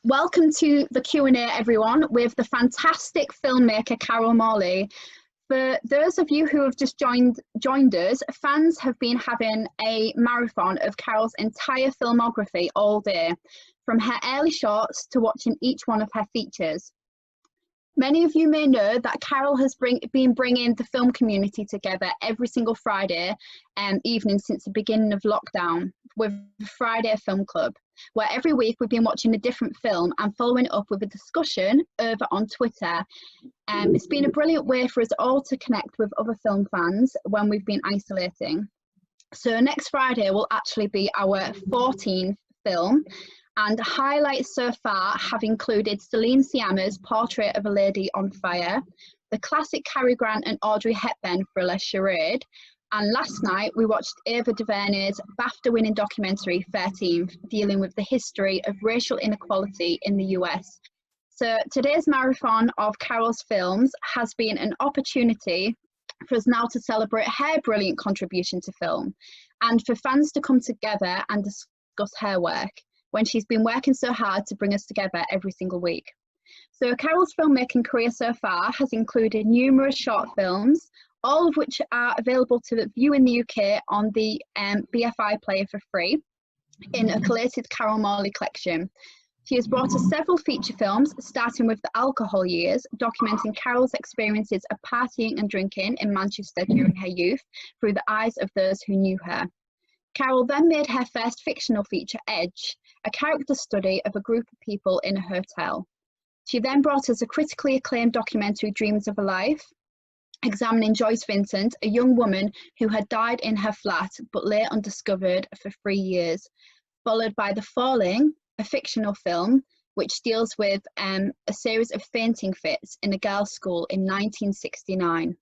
Welcome to the Q&A, everyone, with the fantastic filmmaker Carol Morley. For those of you who have just joined us, fans have been having a marathon of Carol's entire filmography all day, from her early shorts to watching each one of her features. Many of you may know that Carol has been bringing the film community together every single Friday evening since the beginning of lockdown with Friday Film Club, where every week we've been watching a different film and following up with a discussion over on Twitter. It's been a brilliant way for us all to connect with other film fans when we've been isolating. So next Friday will actually be our 14th film, and highlights so far have included Celine Sciamma's Portrait of a Lady on Fire, the classic Cary Grant and Audrey Hepburn thriller Charade, and last night we watched Ava DuVernay's BAFTA-winning documentary 13th, dealing with the history of racial inequality in the US. So today's marathon of Carol's films has been an opportunity for us now to celebrate her brilliant contribution to film, and for fans to come together and discuss her work, when she's been working so hard to bring us together every single week. So Carol's filmmaking career so far has included numerous short films, all of which are available to view in the UK on the BFI player for free in a collated Carol Morley collection. She has brought us several feature films, starting with The Alcohol Years, documenting Carol's experiences of partying and drinking in Manchester during her youth through the eyes of those who knew her. Carol then made her first fictional feature, Edge, a character study of a group of people in a hotel. She then brought us a critically acclaimed documentary, Dreams of a Life, examining Joyce Vincent, a young woman who had died in her flat but lay undiscovered for 3 years, followed by The Falling, a fictional film which deals with a series of fainting fits in a girls' school in 1969.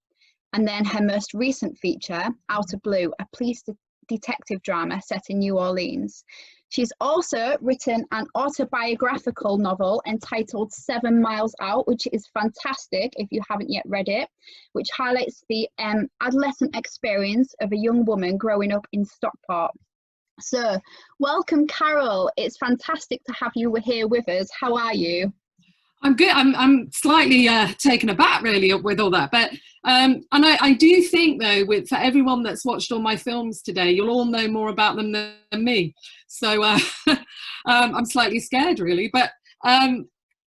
And then her most recent feature, Outer Blue, a police detective drama set in New Orleans. She's also written an autobiographical novel entitled 7 Miles Out, which is fantastic if you haven't yet read it, which highlights the adolescent experience of a young woman growing up in Stockport. So, welcome, Carol. It's fantastic to have you here with us. How are you? I'm good. I'm slightly taken aback, really, with all that. But and I do think, though, for everyone that's watched all my films today, you'll all know more about them than me. So I'm slightly scared, really. But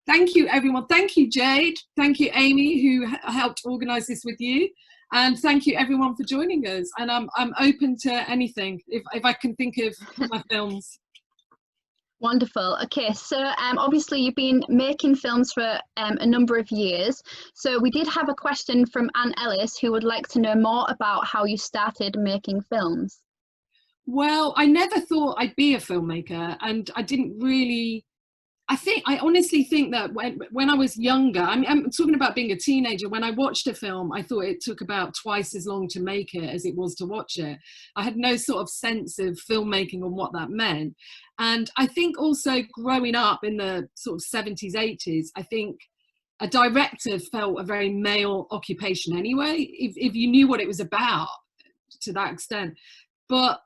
thank you, everyone. Thank you, Jade. Thank you, Amy, who helped organise this with you. And thank you, everyone, for joining us. And I'm open to anything if I can think of my films. Wonderful. Okay, so obviously you've been making films for a number of years. So we did have a question from Anne Ellis, who would like to know more about how you started making films. Well, I never thought I'd be a filmmaker, and I didn't really. I honestly think that when I was younger, I'm talking about being a teenager, when I watched a film, I thought it took about twice as long to make it as it was to watch it. I had no sort of sense of filmmaking and what that meant. And I think also growing up in the sort of 70s, 80s, I think a director felt a very male occupation anyway, if you knew what it was about to that extent. But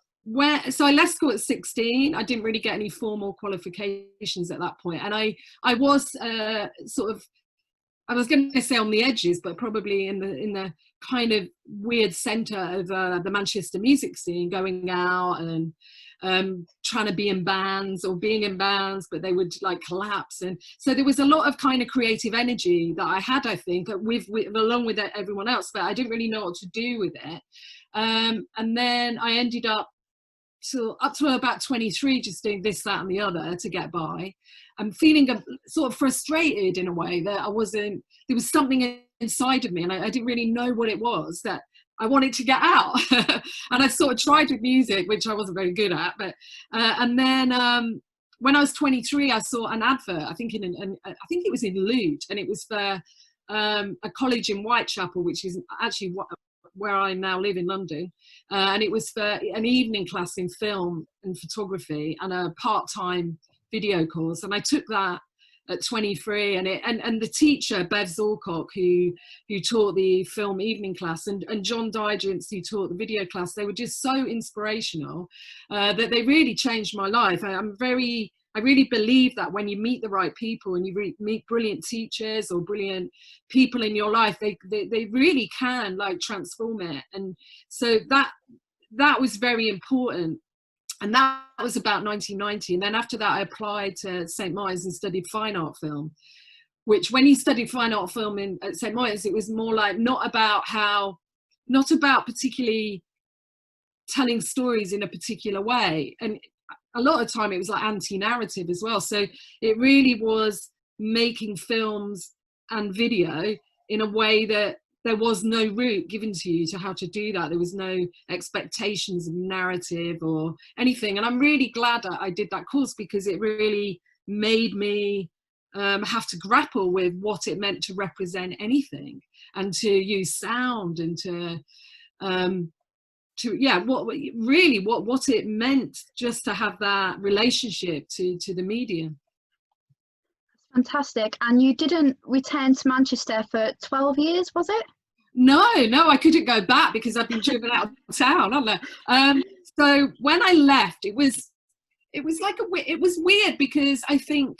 so I left school at 16. I didn't really get any formal qualifications at that point, and I was sort of, I was going to say on the edges, but probably in the kind of weird centre of the Manchester music scene, going out and trying to be in bands or being in bands, but they would like collapse. And so there was a lot of kind of creative energy that I had, I think, along with everyone else, but I didn't really know what to do with it. And then I ended up up to about 23, just doing this, that, and the other to get by. I'm feeling sort of frustrated in a way that there was something inside of me, and I didn't really know what it was that I wanted to get out. And I sort of tried with music, which I wasn't very good at. But and then when I was 23, I saw an advert. I think it was in Loot, and it was for a college in Whitechapel, which is actually where I now live in London, and it was for an evening class in film and photography and a part-time video course. And I took that at 23, and the teacher, Bev Zorcock, who taught the film evening class, and John Digence, who taught the video class, they were just so inspirational that they really changed my life. I'm very I really believe that when you meet the right people and you meet brilliant teachers or brilliant people in your life, they really can like transform it. And so that was very important. And that was about 1990. And then after that, I applied to St. Martin's and studied fine art film, which when you studied fine art film at St. Martin's, it was more like not about particularly telling stories in a particular way. And a lot of time it was like anti-narrative as well. So it really was making films and video in a way that there was no route given to you to how to do that. There was no expectations of narrative or anything. And I'm really glad that I did that course, because it really made me have to grapple with what it meant to represent anything, and to use sound, and what it meant just to have that relationship to the medium. Fantastic. And you didn't return to Manchester for 12 years, was it? No, I couldn't go back because I've been driven out of town, haven't I? So when I left, it was weird, because I think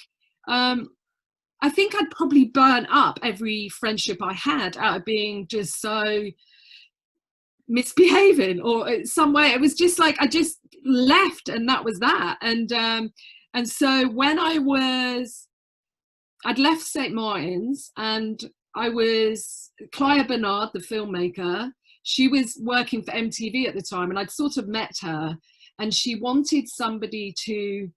I'd probably burn up every friendship I had out of being just so misbehaving, or some way. It was just like I just left, and that was that. And so when I'd left St. Martin's, and I was Claire Bernard, the filmmaker. She was working for MTV at the time, and I'd sort of met her, and she wanted somebody to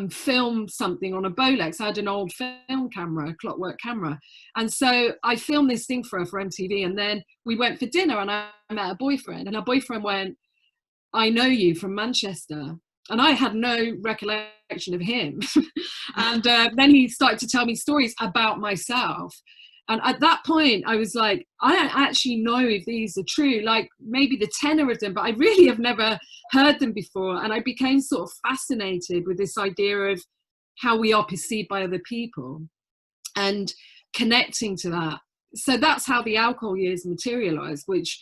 film something on a Bolex. I had an old film camera, a clockwork camera. And so I filmed this thing for her for MTV. And then we went for dinner, and I met her boyfriend, and her boyfriend went, "I know you from Manchester." And I had no recollection of him. And then he started to tell me stories about myself. And at that point, I was like, I don't actually know if these are true, like maybe the tenor of them, but I really have never heard them before. And I became sort of fascinated with this idea of how we are perceived by other people and connecting to that. So that's how the alcohol years materialized, which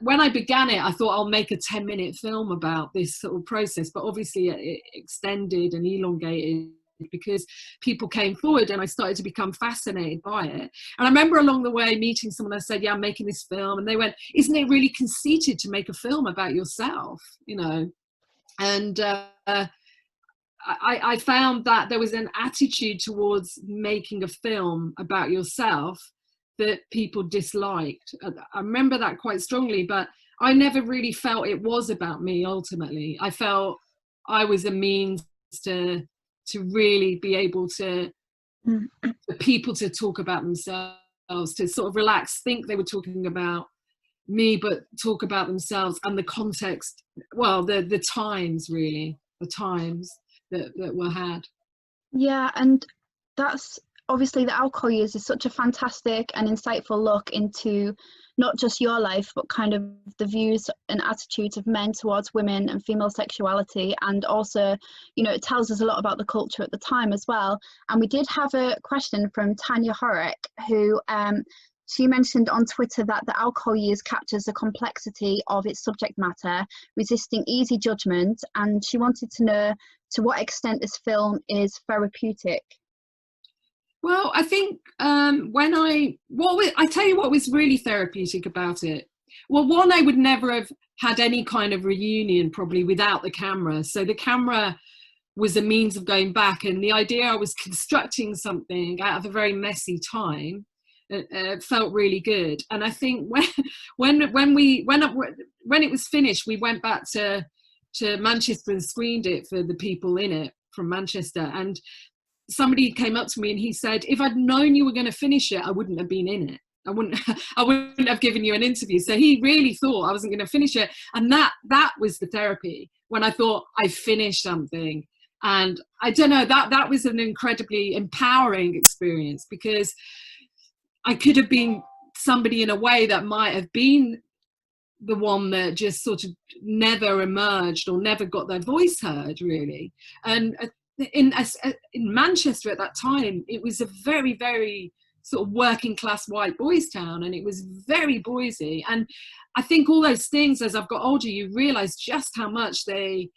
when I began it, I thought I'll make a 10-minute film about this sort of process, but obviously it extended and elongated because people came forward, and I started to become fascinated by it. And I remember along the way meeting someone. I said, "Yeah, I'm making this film," and they went, "Isn't it really conceited to make a film about yourself?" You know, and I found that there was an attitude towards making a film about yourself that people disliked. I remember that quite strongly, but I never really felt it was about me. Ultimately, I felt I was a means to really be able to for people to talk about themselves, to sort of relax, think they were talking about me, but talk about themselves and the context, well, the times, really, the times that were had. Yeah, and that's obviously the alcohol years is such a fantastic and insightful look into not just your life, but kind of the views and attitudes of men towards women and female sexuality. And also, you know, it tells us a lot about the culture at the time as well. And we did have a question from Tanya Horek, who she mentioned on Twitter that the alcohol years captures the complexity of its subject matter, resisting easy judgment. And she wanted to know to what extent this film is therapeutic. Well, I think I tell you what was really therapeutic about it. Well, one, I would never have had any kind of reunion probably without the camera. So the camera was a means of going back, and the idea I was constructing something out of a very messy time felt really good. And I think when it was finished, we went back to Manchester and screened it for the people in it from Manchester, and somebody came up to me and he said, "If I'd known you were going to finish it, I wouldn't have been in it. I wouldn't have given you an interview." So he really thought I wasn't going to finish it. And that was the therapy, when I thought I finished something. And I don't know, that was an incredibly empowering experience, because I could have been somebody in a way that might have been the one that just sort of never emerged or never got their voice heard, really. And in Manchester at that time, it was a very, very sort of working class white boys town, and it was very boysy. And I think all those things, as I've got older, you realize just how much they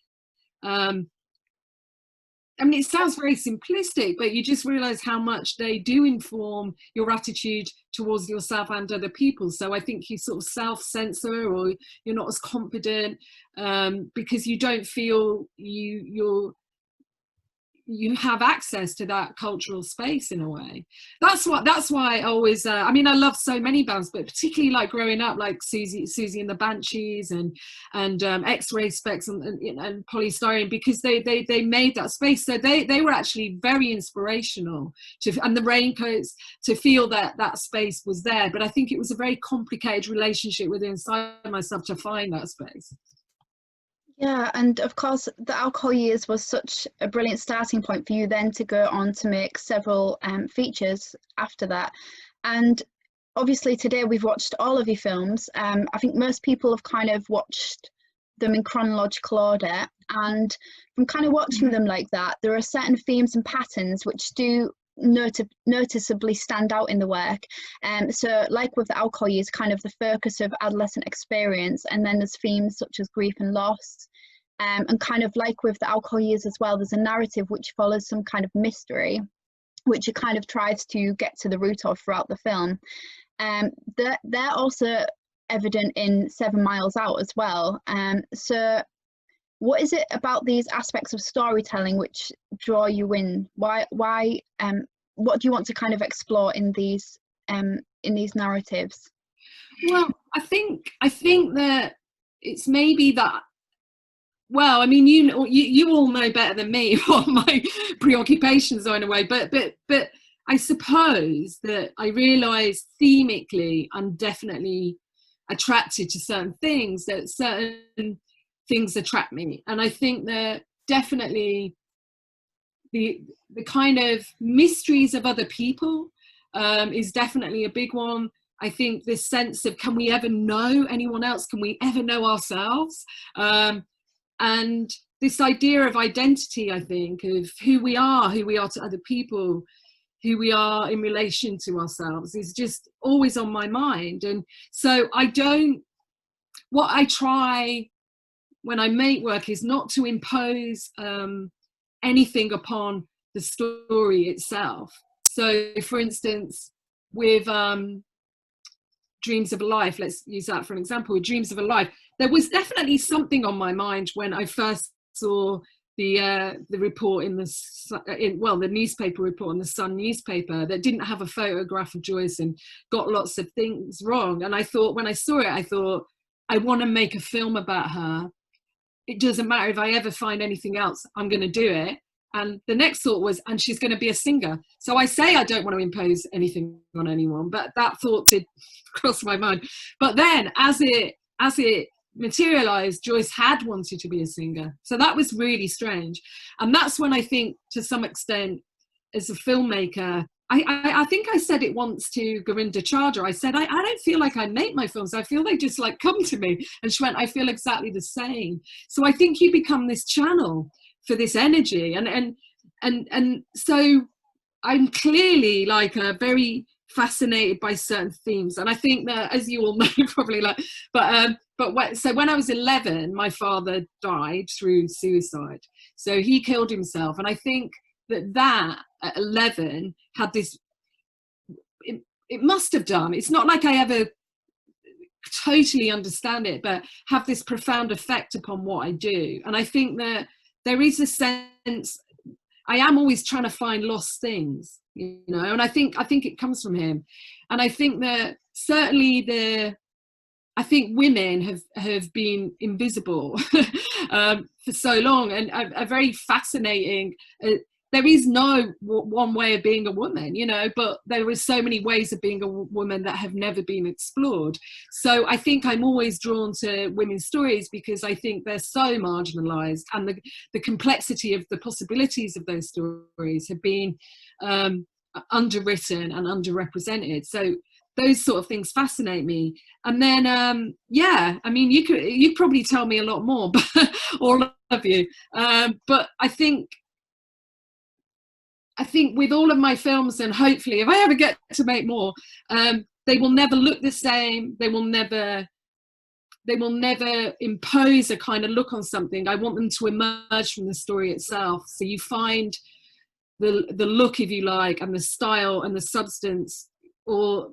I mean, it sounds very simplistic, but you just realize how much they do inform your attitude towards yourself and other people. So I think you sort of self-censor, or you're not as confident, because you don't feel you have access to that cultural space in a way. That's why I always I mean, I love so many bands, but particularly like growing up, like Susie and the Banshees, and X-Ray Specs, and Polystyrene, because they made that space. So they were actually very inspirational and the Raincoats, to feel that space was there. But I think it was a very complicated relationship within inside myself to find that space. Yeah, and of course, the Alcohol Years was such a brilliant starting point for you then to go on to make several features after that. And obviously today we've watched all of your films. I think most people have kind of watched them in chronological order, and from kind of watching them like that, there are certain themes and patterns which do noticeably stand out in the work. So like with the Alcohol Years, kind of the focus of adolescent experience, and then there's themes such as grief and loss, and kind of like with the Alcohol Years as well, there's a narrative which follows some kind of mystery which it kind of tries to get to the root of throughout the film. They're also evident in 7 Miles Out as well. So what is it about these aspects of storytelling which draw you in? Why what do you want to kind of explore in these narratives? Well, I think that it's maybe that, well, I mean, you all know better than me what my preoccupations are in a way, but I suppose that I realise themically I'm definitely attracted to certain things, that certain things attract me. And I think that definitely the kind of mysteries of other people is definitely a big one. I think this sense of, can we ever know anyone else? Can we ever know ourselves? And this idea of identity, I think, of who we are to other people, who we are in relation to ourselves, is just always on my mind. And so what I try when I make work is not to impose anything upon the story itself. So for instance, with Dreams of a Life, let's use that for an example. With Dreams of a Life, there was definitely something on my mind when I first saw the report in the newspaper report in the Sun newspaper that didn't have a photograph of Joyce and got lots of things wrong. And I thought, when I saw it, I thought, I want to make a film about her. It doesn't matter if I ever find anything else, I'm going to do it. And the next thought was, and she's going to be a singer. So I say I don't want to impose anything on anyone, but that thought did cross my mind. But then as it materialized, Joyce had wanted to be a singer. So that was really strange. And that's when I think, to some extent, as a filmmaker, I think I said it once to Gorinda Chadha. I said, I don't feel like I make my films. I feel they just like come to me. And she went, I feel exactly the same. So I think you become this channel for this energy. And so I'm clearly like very fascinated by certain themes. And I think that, as you all know, probably so when I was 11, my father died through suicide. So he killed himself. And I think that at 11 had this, it must have done, it's not like I ever totally understand it, but have this profound effect upon what I do. And I think that there is a sense, I am always trying to find lost things, you know, and I think it comes from him. And I think that certainly I think women have been invisible for so long, and are very fascinating. There is no one way of being a woman, you know, but there are so many ways of being a woman that have never been explored. So I think I'm always drawn to women's stories because I think they're so marginalized, and the complexity of the possibilities of those stories have been underwritten and underrepresented. So those sort of things fascinate me. And then, yeah, I mean, you probably tell me a lot more, but all of you. But I think with all of my films, and hopefully if I ever get to make more, they will never look the same. They will never they will never impose a kind of look on something. I want them to emerge from the story itself. So you find the look, if you like, and the style and the substance, or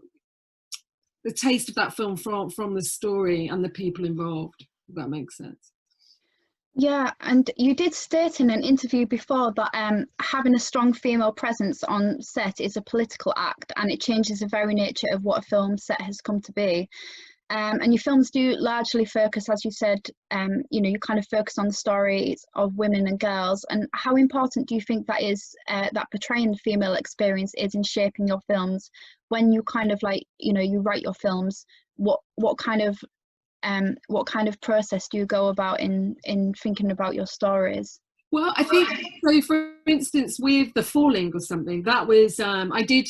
the taste of that film from the story and the people involved, if that makes sense. Yeah, and you did state in an interview before that having a strong female presence on set is a political act, and it changes the very nature of what a film set has come to be. And your films do largely focus, as you said, you kind of focus on the stories of women and girls. And how important do you think that is, that portraying the female experience is in shaping your films? When you kind of you write your films, what kind of process do you go about in thinking about your stories? Well, I think so. For instance, with The Falling or something, that was I did.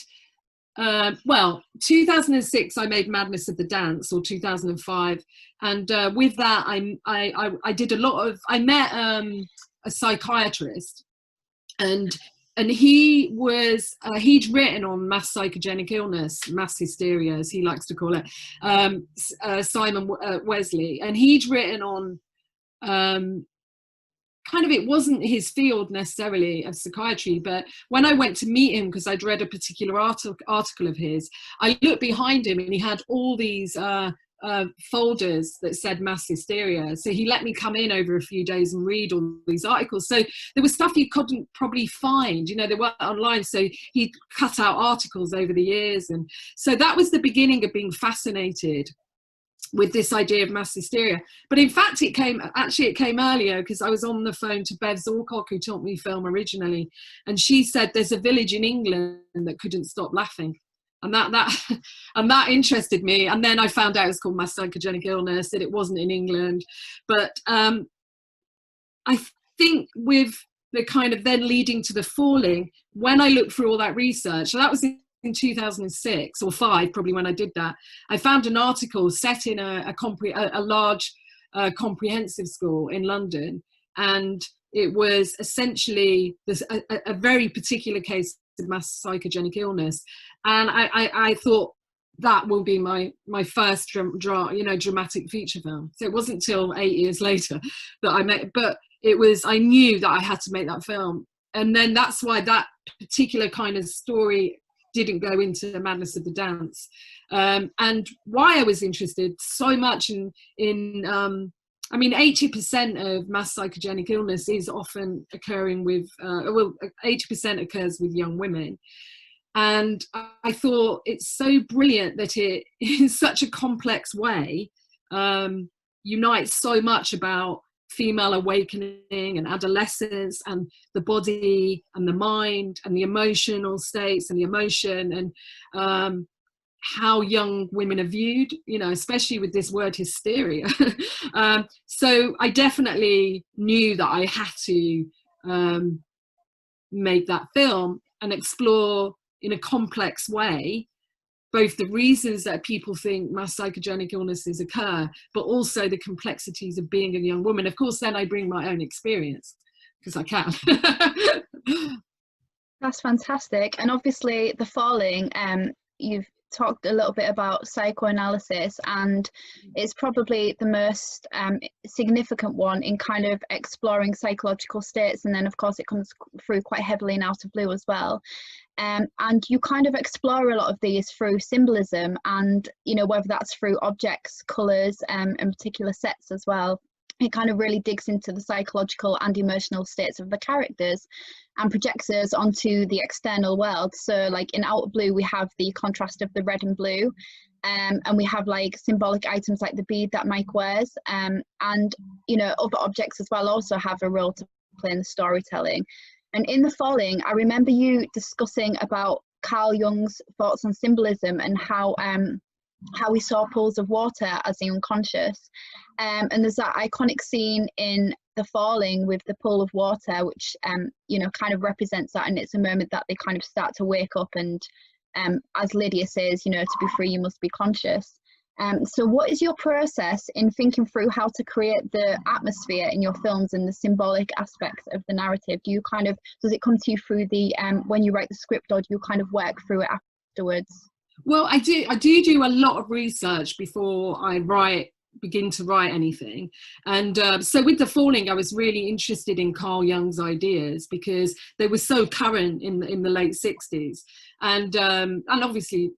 2006 I made Madness of the Dance, or 2005, and with that I did a lot of. I met a psychiatrist, and he was he'd written on mass psychogenic illness, mass hysteria as he likes to call it, Simon Wesley, and he'd written on kind of, it wasn't his field necessarily of psychiatry, but when I went to meet him, because I'd read a particular article of his, I looked behind him and he had all these folders that said mass hysteria. So he let me come in over a few days and read all these articles. So there was stuff you couldn't probably find, they weren't online. So he cut out articles over the years. And so that was the beginning of being fascinated with this idea of mass hysteria. But in fact, it came earlier, because I was on the phone to Bev Zorcock, who taught me film originally, and she said there's a village in England that couldn't stop laughing, and that interested me. And then I found out it was called mass psychogenic illness, that it wasn't in England. But I think with the kind of then leading to The Falling, when I looked through all that research, so that was in 2006 or 5 probably when I did that, I found an article set in a large comprehensive school in London, and it was essentially a very particular case of mass psychogenic illness, and I thought that will be my first dramatic feature film. So it wasn't till 8 years later that I met, but I knew that I had to make that film, and then that's why that particular kind of story didn't go into Madness of the Dance, and why I was interested so much in 80% of mass psychogenic illness is often occurring with 80% occurs with young women, and I thought it's so brilliant that it in such a complex way unites so much about female awakening and adolescence and the body and the mind and the emotional states and the emotion, and how young women are viewed, especially with this word hysteria. So I definitely knew that I had to make that film and explore in a complex way both the reasons that people think mass psychogenic illnesses occur, but also the complexities of being a young woman. Of course, then I bring my own experience, because I can. That's fantastic. And obviously, The Falling, you've talked a little bit about psychoanalysis, and it's probably the most significant one in kind of exploring psychological states, and then of course it comes through quite heavily in Out of Blue as well. And you kind of explore a lot of these through symbolism, and whether that's through objects, colours, and particular sets as well. It kind of really digs into the psychological and emotional states of the characters and projects us onto the external world. So like in Out of Blue, we have the contrast of the red and blue, and we have like symbolic items like the bead that Mike wears, and other objects as well also have a role to play in the storytelling. And in The Falling, I remember you discussing about Carl Jung's thoughts on symbolism and how we saw pools of water as the unconscious. And there's that iconic scene in The Falling with the pool of water, which, kind of represents that. And it's a moment that they kind of start to wake up. And as Lydia says, to be free, you must be conscious. So what is your process in thinking through how to create the atmosphere in your films and the symbolic aspects of the narrative? Does it come to you through when you write the script, or do you kind of work through it afterwards? Well, I do a lot of research before I write begin to write anything. And so with The Falling, I was really interested in Carl Jung's ideas because they were so current in the late 60s, and obviously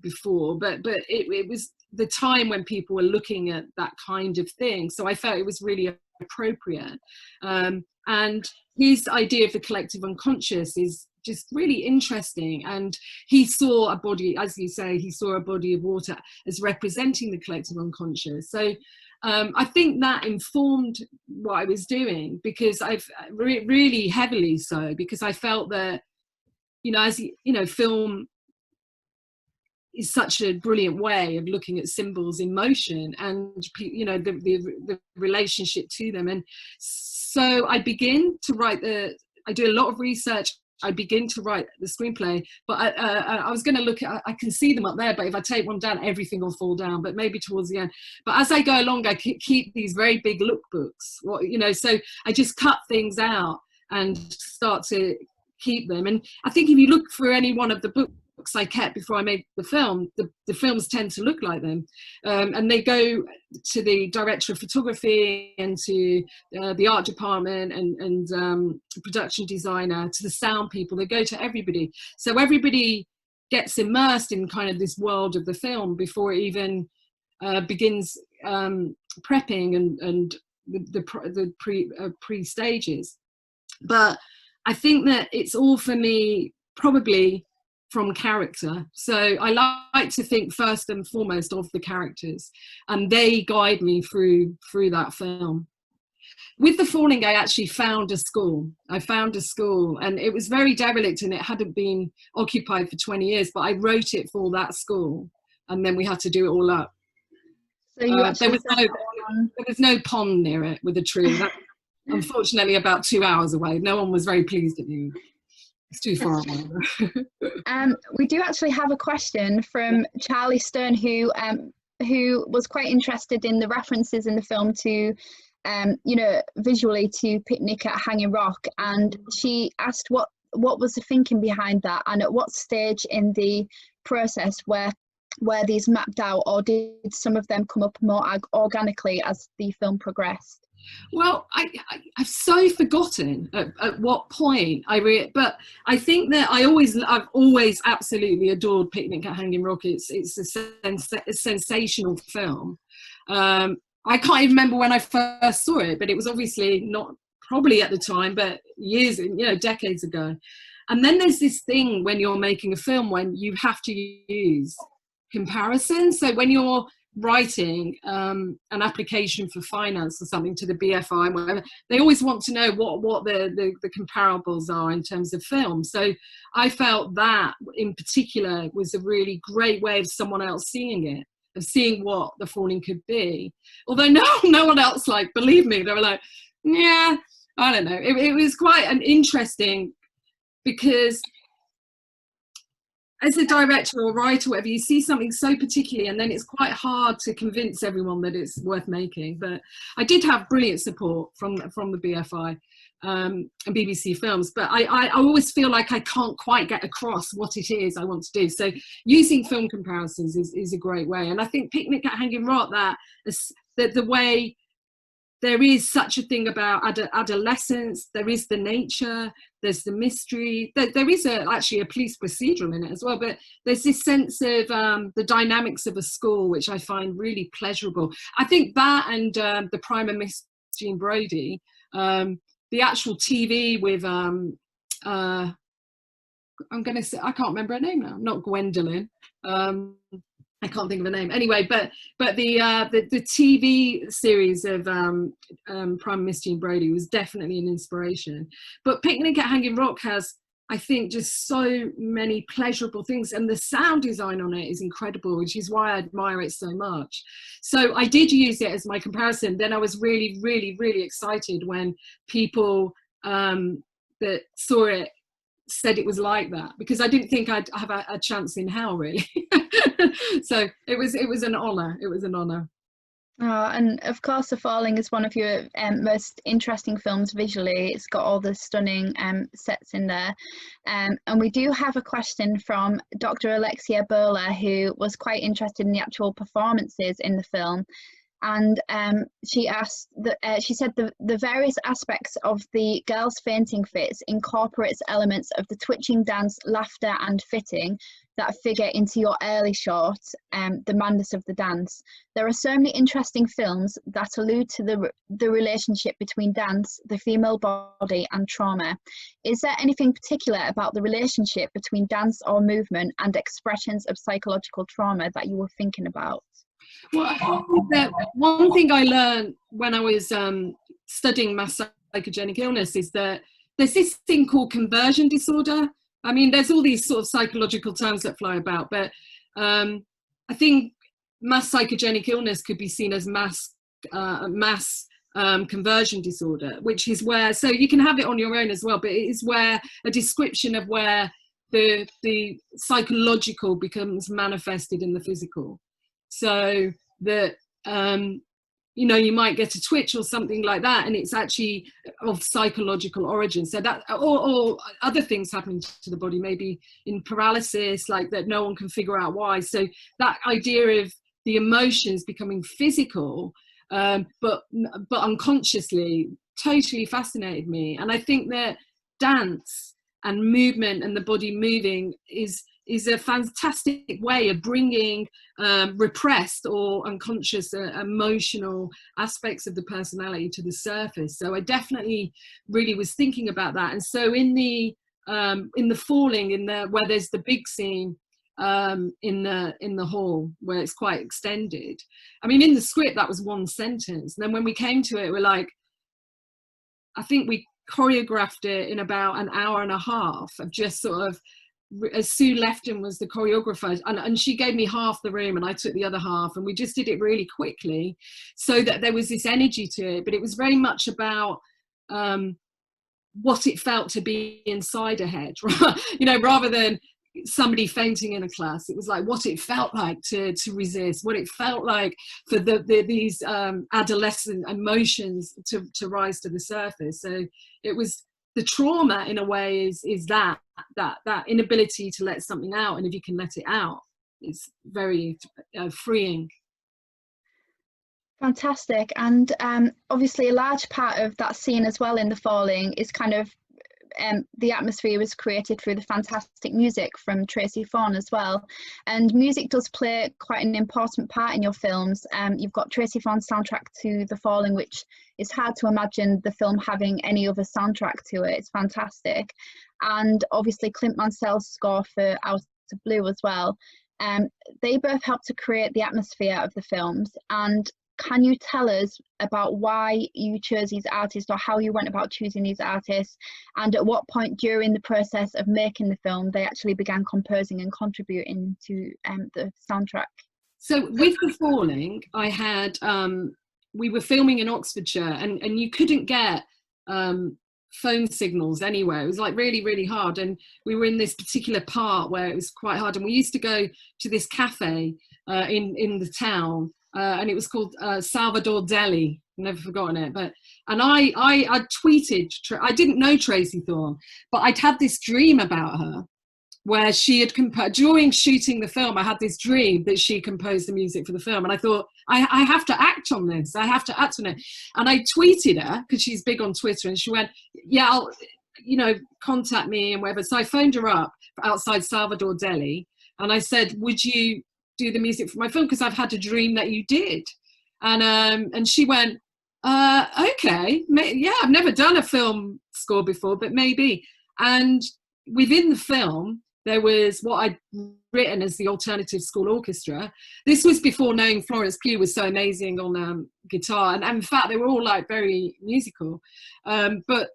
before, but it was the time when people were looking at that kind of thing. So I felt it was really appropriate. And his idea of the collective unconscious is just really interesting. And he saw a body, as you say, he saw a body of water as representing the collective unconscious. So I think that informed what I was doing, because I've really heavily so, because I felt that, as film is such a brilliant way of looking at symbols in motion and the relationship to them. And so I begin to write I do a lot of research. I begin to write the screenplay, but I was going to look at, I can see them up there, but if I take one down, everything will fall down, but maybe towards the end. But as I go along, I keep these very big lookbooks, so I just cut things out and start to keep them. And I think if you look for any one of the books I kept before I made the film, the films tend to look like them, and they go to the director of photography and to the art department and production designer, to the sound people. They go to everybody, so everybody gets immersed in kind of this world of the film before it even begins prepping and the pre stages. But I think that it's all, for me, probably from character. So I like to think first and foremost of the characters, and they guide me through that film. With The Falling, I actually found a school. And it was very derelict and it hadn't been occupied for 20 years, but I wrote it for that school, and then we had to do it all up. So you there was no pond near it with a tree. That, unfortunately, about 2 hours away. No one was very pleased at me. It's too far away. We do actually have a question from Charlie Stern, who was quite interested in the references in the film to, visually to Picnic at Hanging Rock, and she asked what was the thinking behind that, and at what stage in the process were these mapped out, or did some of them come up more organically as the film progressed? Well, I've so forgotten at what point but I think that I've always absolutely adored Picnic at Hanging Rock. It's a sensational film. I can't even remember when I first saw it, but it was obviously not probably at the time, but years, decades ago. And then there's this thing when you're making a film when you have to use comparison. So when you're writing an application for finance or something to the BFI, whatever, they always want to know what the comparables are in terms of film. So I felt that in particular was a really great way of someone else seeing it, of seeing what The Falling could be. Although no one else, believe me, they were like, yeah, I don't know. It was quite an interesting, because as a director or writer, whatever, you see something so particularly, and then it's quite hard to convince everyone that it's worth making. But I did have brilliant support from the BFI and BBC Films, but I always feel like I can't quite get across what it is I want to do. So using film comparisons is a great way. And I think Picnic at Hanging Rock, that the way there is such a thing about adolescence, there is the nature, there's the mystery, there is actually a police procedural in it as well, but there's this sense of the dynamics of a school, which I find really pleasurable. I think that and the Prime and Miss Jean Brodie, the actual TV with, I'm going to say, I can't remember her name now, not Gwendolyn, I can't think of a name. Anyway, but the TV series of Prime Miss Jean Brodie was definitely an inspiration. But Picnic at Hanging Rock has, I think, just so many pleasurable things, and the sound design on it is incredible, which is why I admire it so much. So I did use it as my comparison. Then I was really, really, really excited when people that saw it said it was like that, because I didn't think I'd have a chance in hell, really. So it was an honor. It was an honor. Oh, and of course, The Falling is one of your most interesting films visually. It's got all the stunning sets in there. And we do have a question from Dr. Alexia Burla, who was quite interested in the actual performances in the film. and she asked that she said the various aspects of the girls' fainting fits incorporates elements of the twitching dance, laughter, and fitting that figure into your early short, The Madness of the Dance. There are so many interesting films that allude to the relationship between dance, the female body, and trauma. Is there anything particular about the relationship between dance or movement and expressions of psychological trauma that you were thinking about? Well, I think that one thing I learned when I was studying mass psychogenic illness is that there's this thing called conversion disorder. I mean, there's all these sort of psychological terms that fly about, but I think mass psychogenic illness could be seen as mass conversion disorder, which is where, so you can have it on your own as well, but it is where a description of where the psychological becomes manifested in the physical. So that, you know, you might get a twitch or something like that, and it's actually of psychological origin. So that, or other things happening to the body, maybe in paralysis, like that no one can figure out why. So that idea of the emotions becoming physical, but unconsciously, totally fascinated me. And I think that dance and movement and the body moving is a fantastic way of bringing repressed or unconscious emotional aspects of the personality to the surface. So I definitely really was thinking about that. And so in the falling, where there's the big scene in the hall where it's quite extended, I mean, in the script that was one sentence, and then when we came to it, we're like, I think we choreographed it in about an hour and a half of just sort of, as Sue Lefton was the choreographer, and she gave me half the room and I took the other half, and we just did it really quickly so that there was this energy to it. But it was very much about what it felt to be inside a head, you know, rather than somebody fainting in a class. It was like what it felt like to resist, what it felt like for these adolescent emotions to rise to the surface. So it was, the trauma in a way is that inability to let something out, and if you can let it out, it's very freeing. Fantastic. And obviously a large part of that scene as well in The Falling is kind of the atmosphere was created through the fantastic music from Tracy Thorn as well. And music does play quite an important part in your films. You've got Tracy Thorn's soundtrack to The Falling, which is hard to imagine the film having any other soundtrack to it. It's fantastic. And obviously Clint Mansell's score for Out of Blue as well. They both help to create the atmosphere of the films. And can you tell us about why you chose these artists, or how you went about choosing these artists, and at what point during the process of making the film they actually began composing and contributing to the soundtrack? So with The Falling, I had, we were filming in Oxfordshire, and you couldn't get phone signals anywhere. It was like really, really hard. And we were in this particular part where it was quite hard. And we used to go to this cafe in the town, and it was called Salvador Deli. Never forgotten it. And I tweeted, I didn't know Tracy Thorn, but I'd had this dream about her where she had during shooting the film, I had this dream that she composed the music for the film. And I thought, I have to act on this. I have to act on it. And I tweeted her, because she's big on Twitter, and she went, yeah, I'll, you know, contact me and whatever. So I phoned her up outside Salvador Deli, and I said, would you do the music for my film? Because I've had a dream that you did. And she went, okay, yeah, I've never done a film score before, but maybe. And within the film, there was what I'd written as the Alternative School Orchestra. This was before knowing Florence Pugh was so amazing on guitar. And in fact, they were all like very musical. But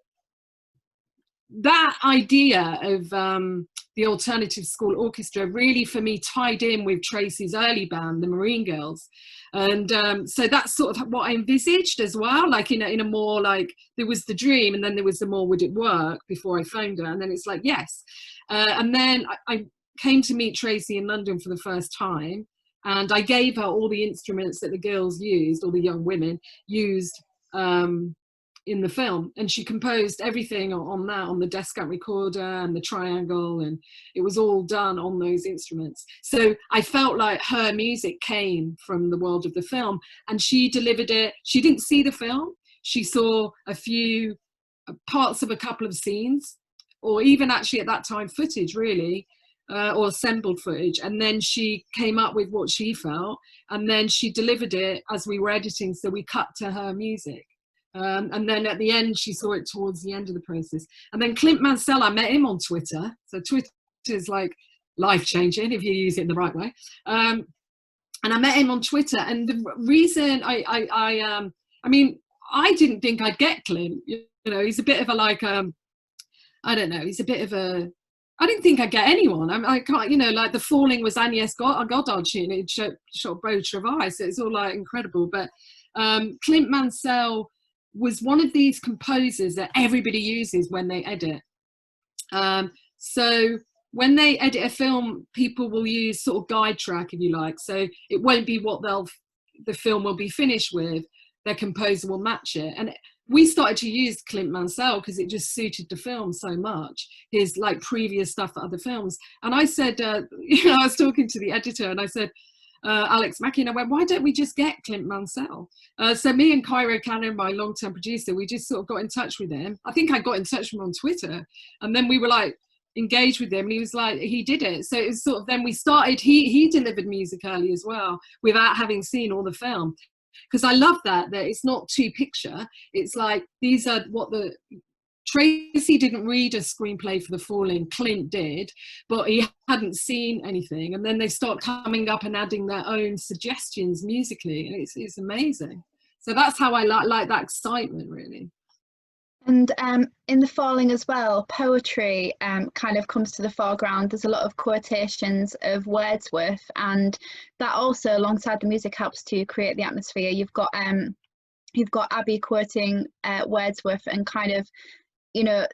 that idea of the Alternative School Orchestra really, for me, tied in with Tracy's early band, the Marine Girls. And so that's sort of what I envisaged as well, like in a more like, there was the dream, and then there was the more would it work before I phoned her, and then it's like, yes. And then I came to meet Tracy in London for the first time, and I gave her all the instruments that the girls used, all the young women used in the film, and she composed everything on that, on the Descant recorder and the triangle, and it was all done on those instruments. So I felt like her music came from the world of the film, and she delivered it. She didn't see the film. She saw a few parts of a couple of scenes, or even actually at that time footage really, or assembled footage, and then she came up with what she felt, and then she delivered it as we were editing, so we cut to her music. And then at the end, she saw it towards the end of the process. And then Clint Mansell, I met him on Twitter. So Twitter is like life-changing if you use it in the right way. And I met him on Twitter. And the reason I mean, I didn't think I'd get Clint. You know, he's a bit of a like, I don't know, he's a bit of a, I didn't think I'd get anyone. I can't, you know, like The Falling was Agnes Goddard shooting it, shot Beau Travail, so it's all like incredible. But Clint Mansell was one of these composers that everybody uses when they edit. So when they edit a film, people will use sort of guide track, if you like. So it won't be what the film will be finished with. Their composer will match it. And we started to use Clint Mansell because it just suited the film so much, his like previous stuff for other films. And I said, you know, I was talking to the editor and I said, Alex Mackey, and I went, why don't we just get Clint Mansell? So me and Cairo Cannon, my long-term producer, we just sort of got in touch with him. I think I got in touch with him on Twitter, and then we were like engaged with him, and he was like, he did it. So it was sort of, then we started, he delivered music early as well without having seen all the film, because I love that it's not two picture. It's like, these are what the Tracy didn't read a screenplay for The Falling, Clint did, but he hadn't seen anything. And then they start coming up and adding their own suggestions musically. And it's amazing. So that's how I like that excitement, really. And in The Falling as well, poetry kind of comes to the foreground. There's a lot of quotations of Wordsworth, and that also, alongside the music, helps to create the atmosphere. You've got Abby quoting Wordsworth, and kind of, you know,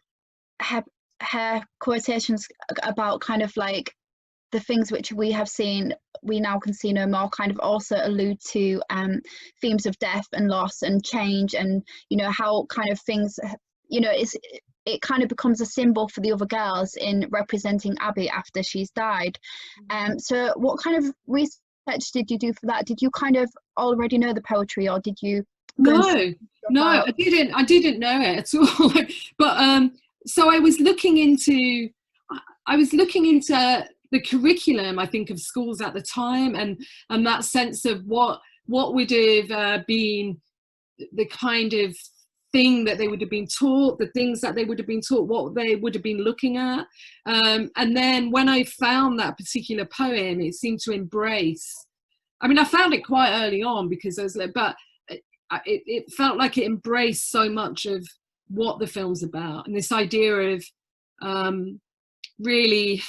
her quotations about kind of like the things which we now can see no more, kind of also allude to themes of death and loss and change, and, you know, how kind of things, you know, it kind of becomes a symbol for the other girls in representing Abby after she's died. So what kind of research did you do for that? Did you kind of already know the poetry, or did you No, I didn't know it at all. But so I was looking into the curriculum, I think, of schools at the time, and that sense of what would have been the kind of thing that they would have been taught, the things that they would have been taught, what they would have been looking at. And then when I found that particular poem, it seemed to embrace, I mean, I found it quite early on because I was like, but it felt like it embraced so much of what the film's about, and this idea of really,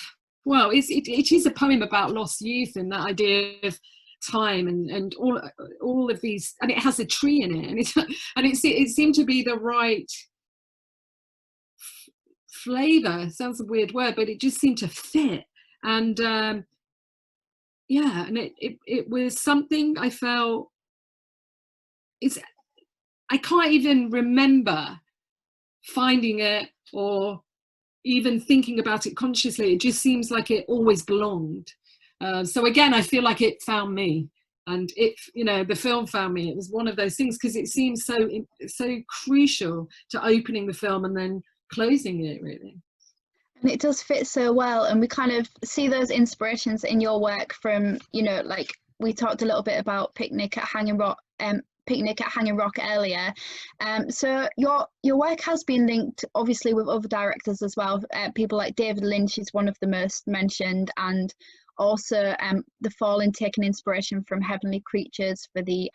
well, it is a poem about lost youth, and that idea of time and all of these, and it has a tree in it, and it seemed to be the right flavor. Sounds a weird word, but it just seemed to fit. And yeah, and it was something I felt, I can't even remember finding it or even thinking about it consciously. It just seems like it always belonged. So again, I feel like it found me, and it, you know, the film found me. It was one of those things because it seems so crucial to opening the film and then closing it, really. And it does fit so well, and we kind of see those inspirations in your work from, you know, like we talked a little bit about Picnic at Hanging Rock earlier. So your work has been linked obviously with other directors as well. People like David Lynch is one of the most mentioned, and also The Fallen taken inspiration from Heavenly Creatures for the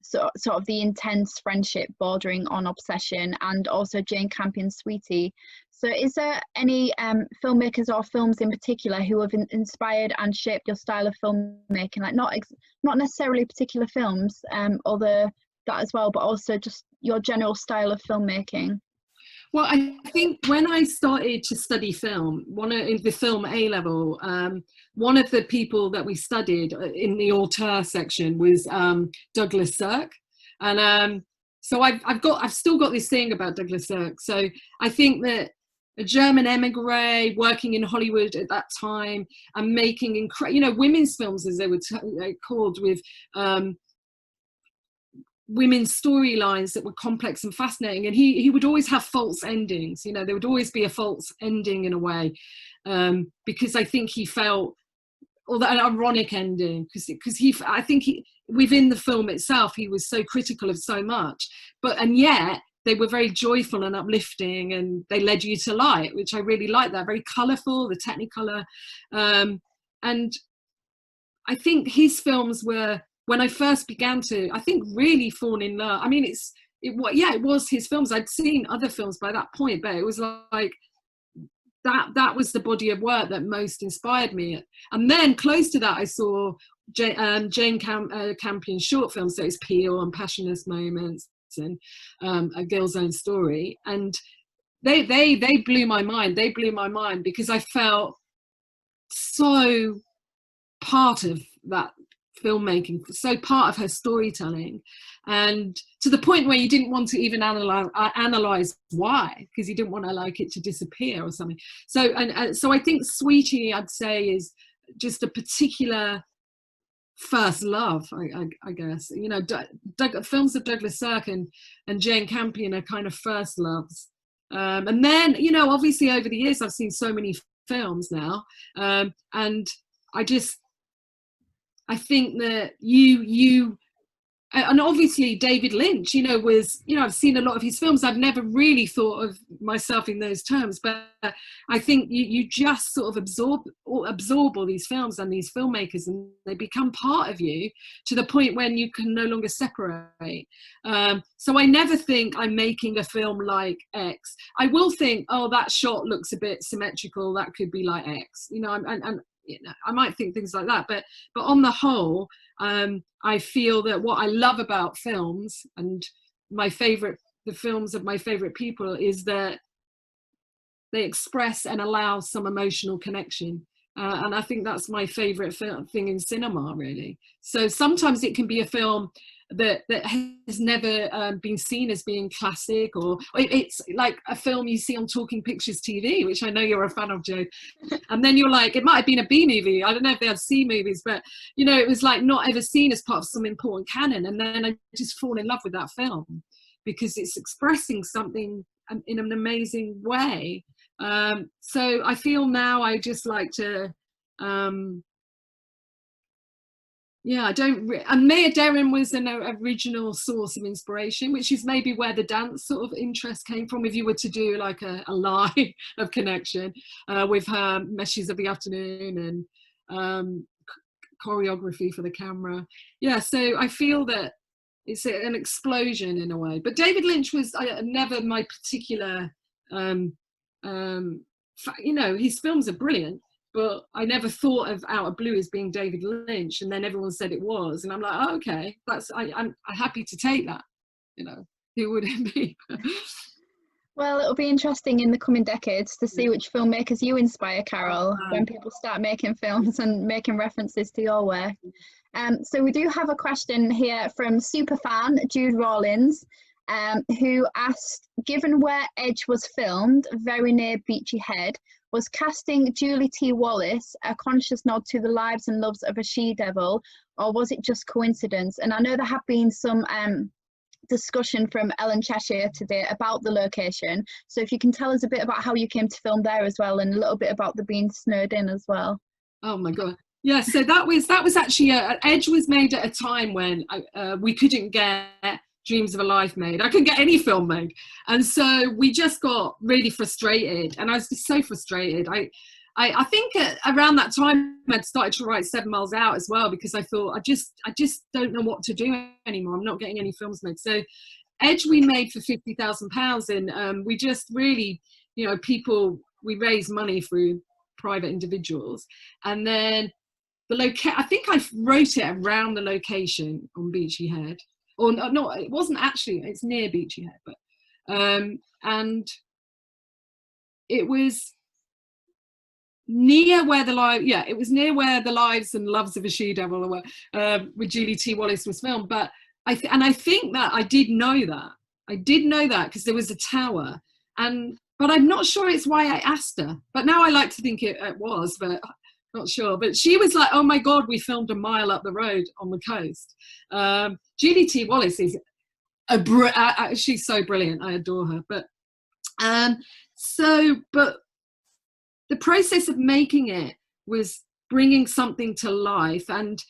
sort of the intense friendship bordering on obsession, and also Jane Campion's Sweetie. So is there any filmmakers or films in particular who have inspired and shaped your style of filmmaking? Like not necessarily particular films, although that as well, but also just your general style of filmmaking? Well, I think when I started to study film, in the film A level, one of the people that we studied in the auteur section was Douglas Sirk. And So I've still got this thing about Douglas Sirk. So I think that a German emigre working in Hollywood at that time and making women's films, as they were called, with women's storylines that were complex and fascinating, and he would always have false endings. There would always be a false ending in a way, because I think he felt, or an ironic ending, because I think within the film itself he was so critical of so much, and yet they were very joyful and uplifting, and they led you to light, which I really like. That very colourful, the Technicolor, and I think his films were, when I first began to, I think, really fall in love. I mean, it was his films. I'd seen other films by that point, but it was like that was the body of work that most inspired me. And then close to that, I saw Jane Campion's short films, so it's Peel and Passionless Moments and A Girl's Own Story, and they blew my mind. They blew my mind because I felt so part of that filmmaking, so part of her storytelling, and to the point where you didn't want to even analyze why, because you didn't want it to disappear or something. So so I think Sweetie, I'd say, is just a particular first love, I guess. Films of Douglas Sirk and Jane Campion are kind of first loves, and then obviously over the years I've seen so many films now, and I think that you and obviously David Lynch, I've seen a lot of his films. I've never really thought of myself in those terms, but I think you just sort of absorb all these films and these filmmakers, and they become part of you to the point when you can no longer separate. So I never think I'm making a film like X. I will think, oh, that shot looks a bit symmetrical, that could be like X, I might think things like that, but on the whole, I feel that what I love about films and the films of my favorite people is that they express and allow some emotional connection, and I think that's my favorite thing in cinema, really. So sometimes it can be a film that has never been seen as being classic, or it's like a film you see on Talking Pictures TV, which I know you're a fan of, Joe, and then you're like, it might have been a B movie, I don't know if they had C movies, but it was like not ever seen as part of some important canon, and then I just fall in love with that film because it's expressing something in an amazing way. So I feel now I just like to and Maya Deren was an original source of inspiration, which is maybe where the dance sort of interest came from, if you were to do like a line of connection with her Meshes of the Afternoon and choreography for the camera. So I feel that it's an explosion in a way. But David Lynch was never my particular his films are brilliant, but I never thought of Out of Blue as being David Lynch, and then everyone said it was, and I'm like, oh, okay, I'm happy to take that. Who would it be? Well, it'll be interesting in the coming decades to see which filmmakers you inspire, Carol, when people start making films and making references to your work. So we do have a question here from superfan Jude Rawlins, who asked, given where Edge was filmed, very near Beachy Head, was casting Julie T. Wallace a conscious nod to the lives and loves of a she-devil, or was it just coincidence? And I know there have been some discussion from Ellen Cheshire today about the location, so if you can tell us a bit about how you came to film there as well, and a little bit about the being snowed in as well. Oh my god, yeah. So that was actually Edge was made at a time when we couldn't get Dreams of a Life made. I couldn't get any film made, and so we just got really frustrated, and I was just so frustrated. I think around that time I'd started to write 7 Miles Out as well, because I thought I just don't know what to do anymore. I'm not getting any films made. So Edge we made for £50,000, and we just really, we raised money through private individuals, and then I think I wrote it around the location on Beachy Head, or no, it wasn't actually. It's near Beachy Head, but and it was near where it was near where The Lives and Loves of a She-Devil with Julie T. Wallace was filmed. But I think that I did know that, I did know that because there was a tower, but I'm not sure it's why I asked her. But now I like to think it was, but not sure. But she was like, "Oh my God, we filmed a mile up the road on the coast." Julie T. Wallace is she's so brilliant. I adore her. But the process of making it was bringing something to life, and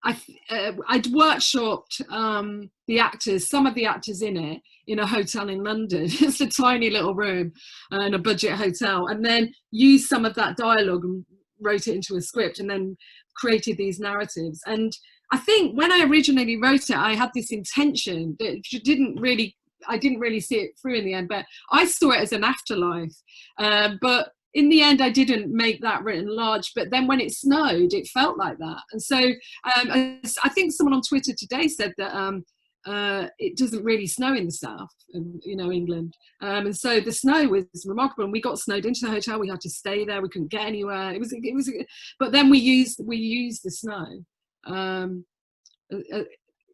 I'd workshopped the actors, some of the actors in it, in a hotel in London. It's a tiny little room in a budget hotel, and then used some of that dialogue and wrote it into a script, and then created these narratives. And I think when I originally wrote it, I had this intention that I didn't really see it through in the end, but I saw it as an afterlife. But in the end, I didn't make that written large, but then when it snowed, it felt like that. And so I think someone on Twitter today said that it doesn't really snow in the south, England. And so the snow was remarkable, and we got snowed into the hotel. We had to stay there. We couldn't get anywhere. But then we used the snow.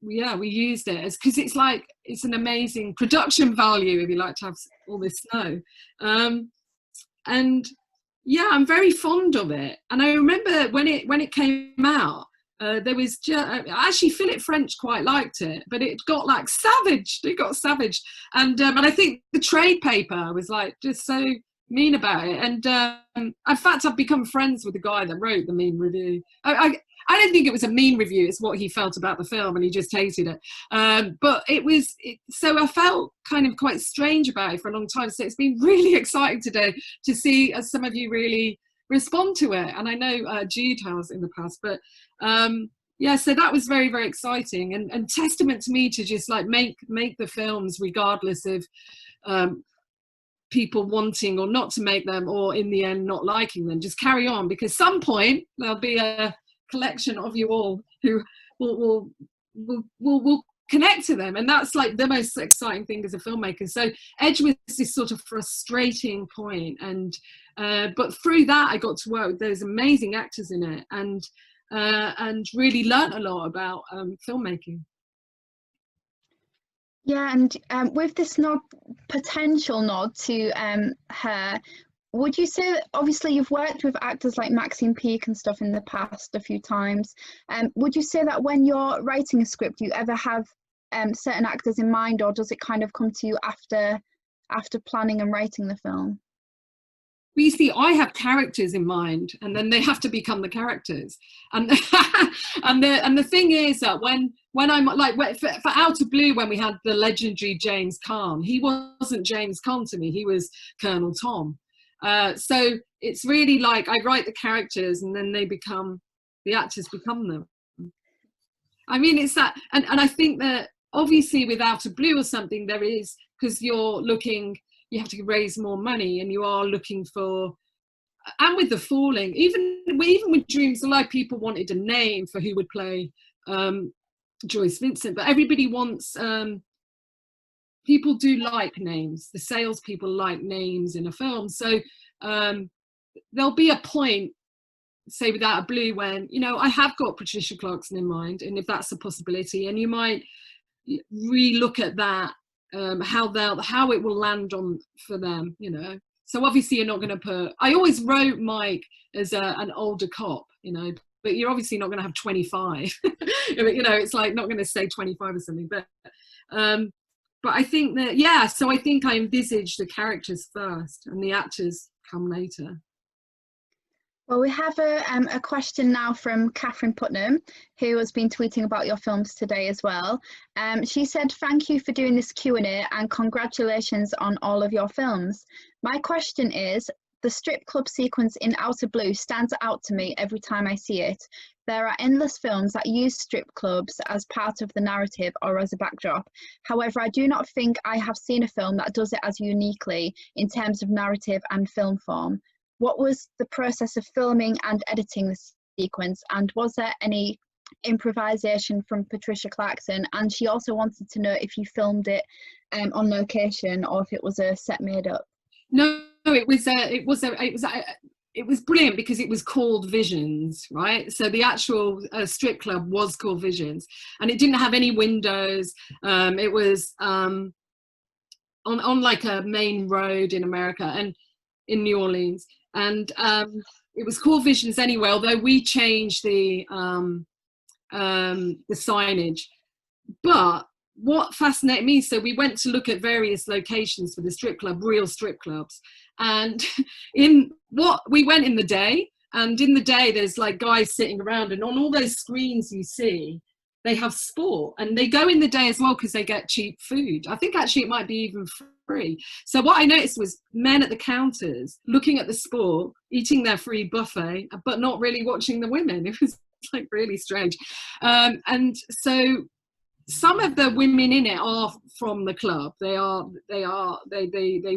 We used it because it's an amazing production value if you like to have all this snow. And yeah, I'm very fond of it. And I remember when it came out, there was actually Philip French quite liked it, but it got savaged. It got savaged, and I think the trade paper was just so mean about it. And in fact, I've become friends with the guy that wrote the mean review. I don't think it was a mean review. It's what he felt about the film, and he just hated it. But so I felt kind of quite strange about it for a long time. So it's been really exciting today to see some of you really respond to it. And I know Jude has in the past, but so that was very, very exciting, and testament to me to just make the films regardless of people wanting or not to make them, or in the end not liking them. Just carry on, because some point there'll be a collection of you all who will connect to them, and that's the most exciting thing as a filmmaker. So Edge was this sort of frustrating point, and but through that I got to work with those amazing actors in it, and really learnt a lot about filmmaking. Yeah, and with this potential nod to her, would you say, obviously you've worked with actors like Maxine Peake and stuff in the past a few times, would you say that when you're writing a script, you ever have certain actors in mind, or does it kind of come to you after planning and writing the film? Well, you see, I have characters in mind, and then they have to become the characters. And and the thing is that when I'm for Outer Blue, when we had the legendary James Caan, he wasn't James Caan to me. He was Colonel Tom. So it's really I write the characters, and then the actors become them. I mean, it's that, and I think that obviously with Outer Blue or something, there is, because you have to raise more money, and you are looking for, and with The Falling, even with Dreams of Life, people wanted a name for who would play Joyce Vincent, but everybody wants, people do like names. The salespeople like names in a film. So there'll be a point, say with Outer Blue, when, I have got Patricia Clarkson in mind, and if that's a possibility, and you might re-look at that, how it will land on for them, So obviously you're not going to put, I always wrote Mike as an older cop, but you're obviously not going to have 25. It's not going to say 25 or something, but I think that, so I think I envisage the characters first and the actors come later. Well, we have a question now from Catherine Putnam, who has been tweeting about your films today as well. She said, "Thank you for doing this Q&A and congratulations on all of your films. My question is, the strip club sequence in Outer Blue stands out to me every time I see it. There are endless films that use strip clubs as part of the narrative or as a backdrop. However, I do not think I have seen a film that does it as uniquely in terms of narrative and film form. What was the process of filming and editing this sequence, and was there any improvisation from Patricia Clarkson?" And she also wanted to know if you filmed it on location, or if it was a set made up. No, it was brilliant, because it was called Visions, right? So the actual strip club was called Visions, and it didn't have any windows. It was on like a main road in America and in New Orleans. And it was called Visions anyway, although we changed the signage. But what fascinated me, so we went to look at various locations for the strip club, real strip clubs. And we went in the day, and in the day there's like guys sitting around, and on all those screens you see, they have sport, and they go in the day as well because they get cheap food. I think actually it might be even free. So what I noticed was men at the counters looking at the sport, eating their free buffet, but not really watching the women. It was like really strange. And so some of the women in it are from the club. They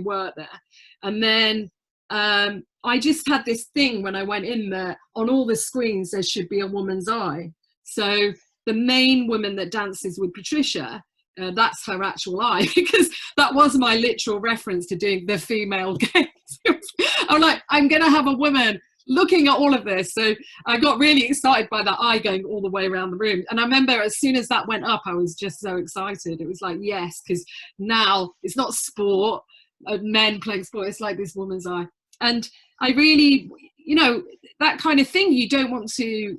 work there. And then I just had this thing when I went in there, on all the screens there should be a woman's eye. So the main woman that dances with Patricia, that's her actual eye, because that was my literal reference to doing the female games. I'm like, I'm gonna have a woman looking at all of this. So I got really excited by that eye going all the way around the room. And I remember as soon as that went up, I was just so excited. It was like, yes, because now it's not sport, men playing sport, it's like this woman's eye. And I really, you know, that kind of thing, you don't want to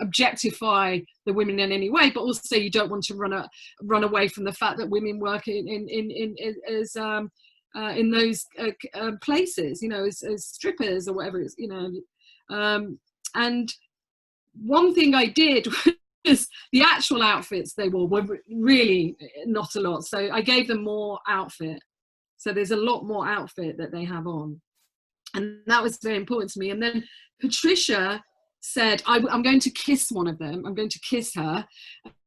objectify the women in any way, but also you don't want to run away from the fact that women work in those places, you know, as strippers or whatever it's, you know. And one thing I did was the actual outfits they wore were really not a lot. So I gave them more outfit. So there's a lot more outfit that they have on. And that was very important to me. And then Patricia said, I'm going to kiss one of them. I'm going to kiss her.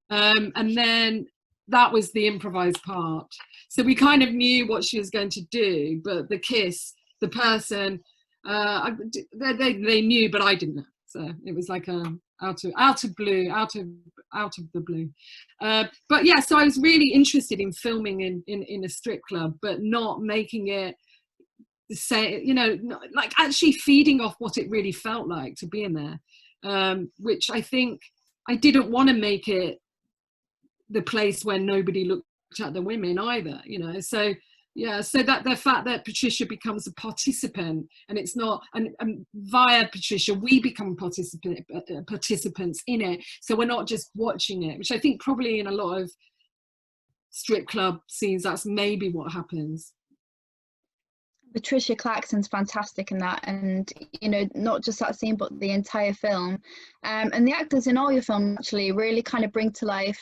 And then that was the improvised part. So we kind of knew what she was going to do, but the kiss, the person, they knew, but I didn't know. So it was like out of the blue. But yeah, so I was really interested in filming in a strip club, but not making it say, you know, like actually feeding off what it really felt like to be in there, which I think I didn't want to make it the place where nobody looked at the women either, you know. So yeah, so that the fact that Patricia becomes a participant, and it's not, and via Patricia we become participants in it, so we're not just watching it, which I think probably in a lot of strip club scenes that's maybe what happens. Patricia Clarkson's fantastic in that, and you know, not just that scene but the entire film, and the actors in all your films actually really kind of bring to life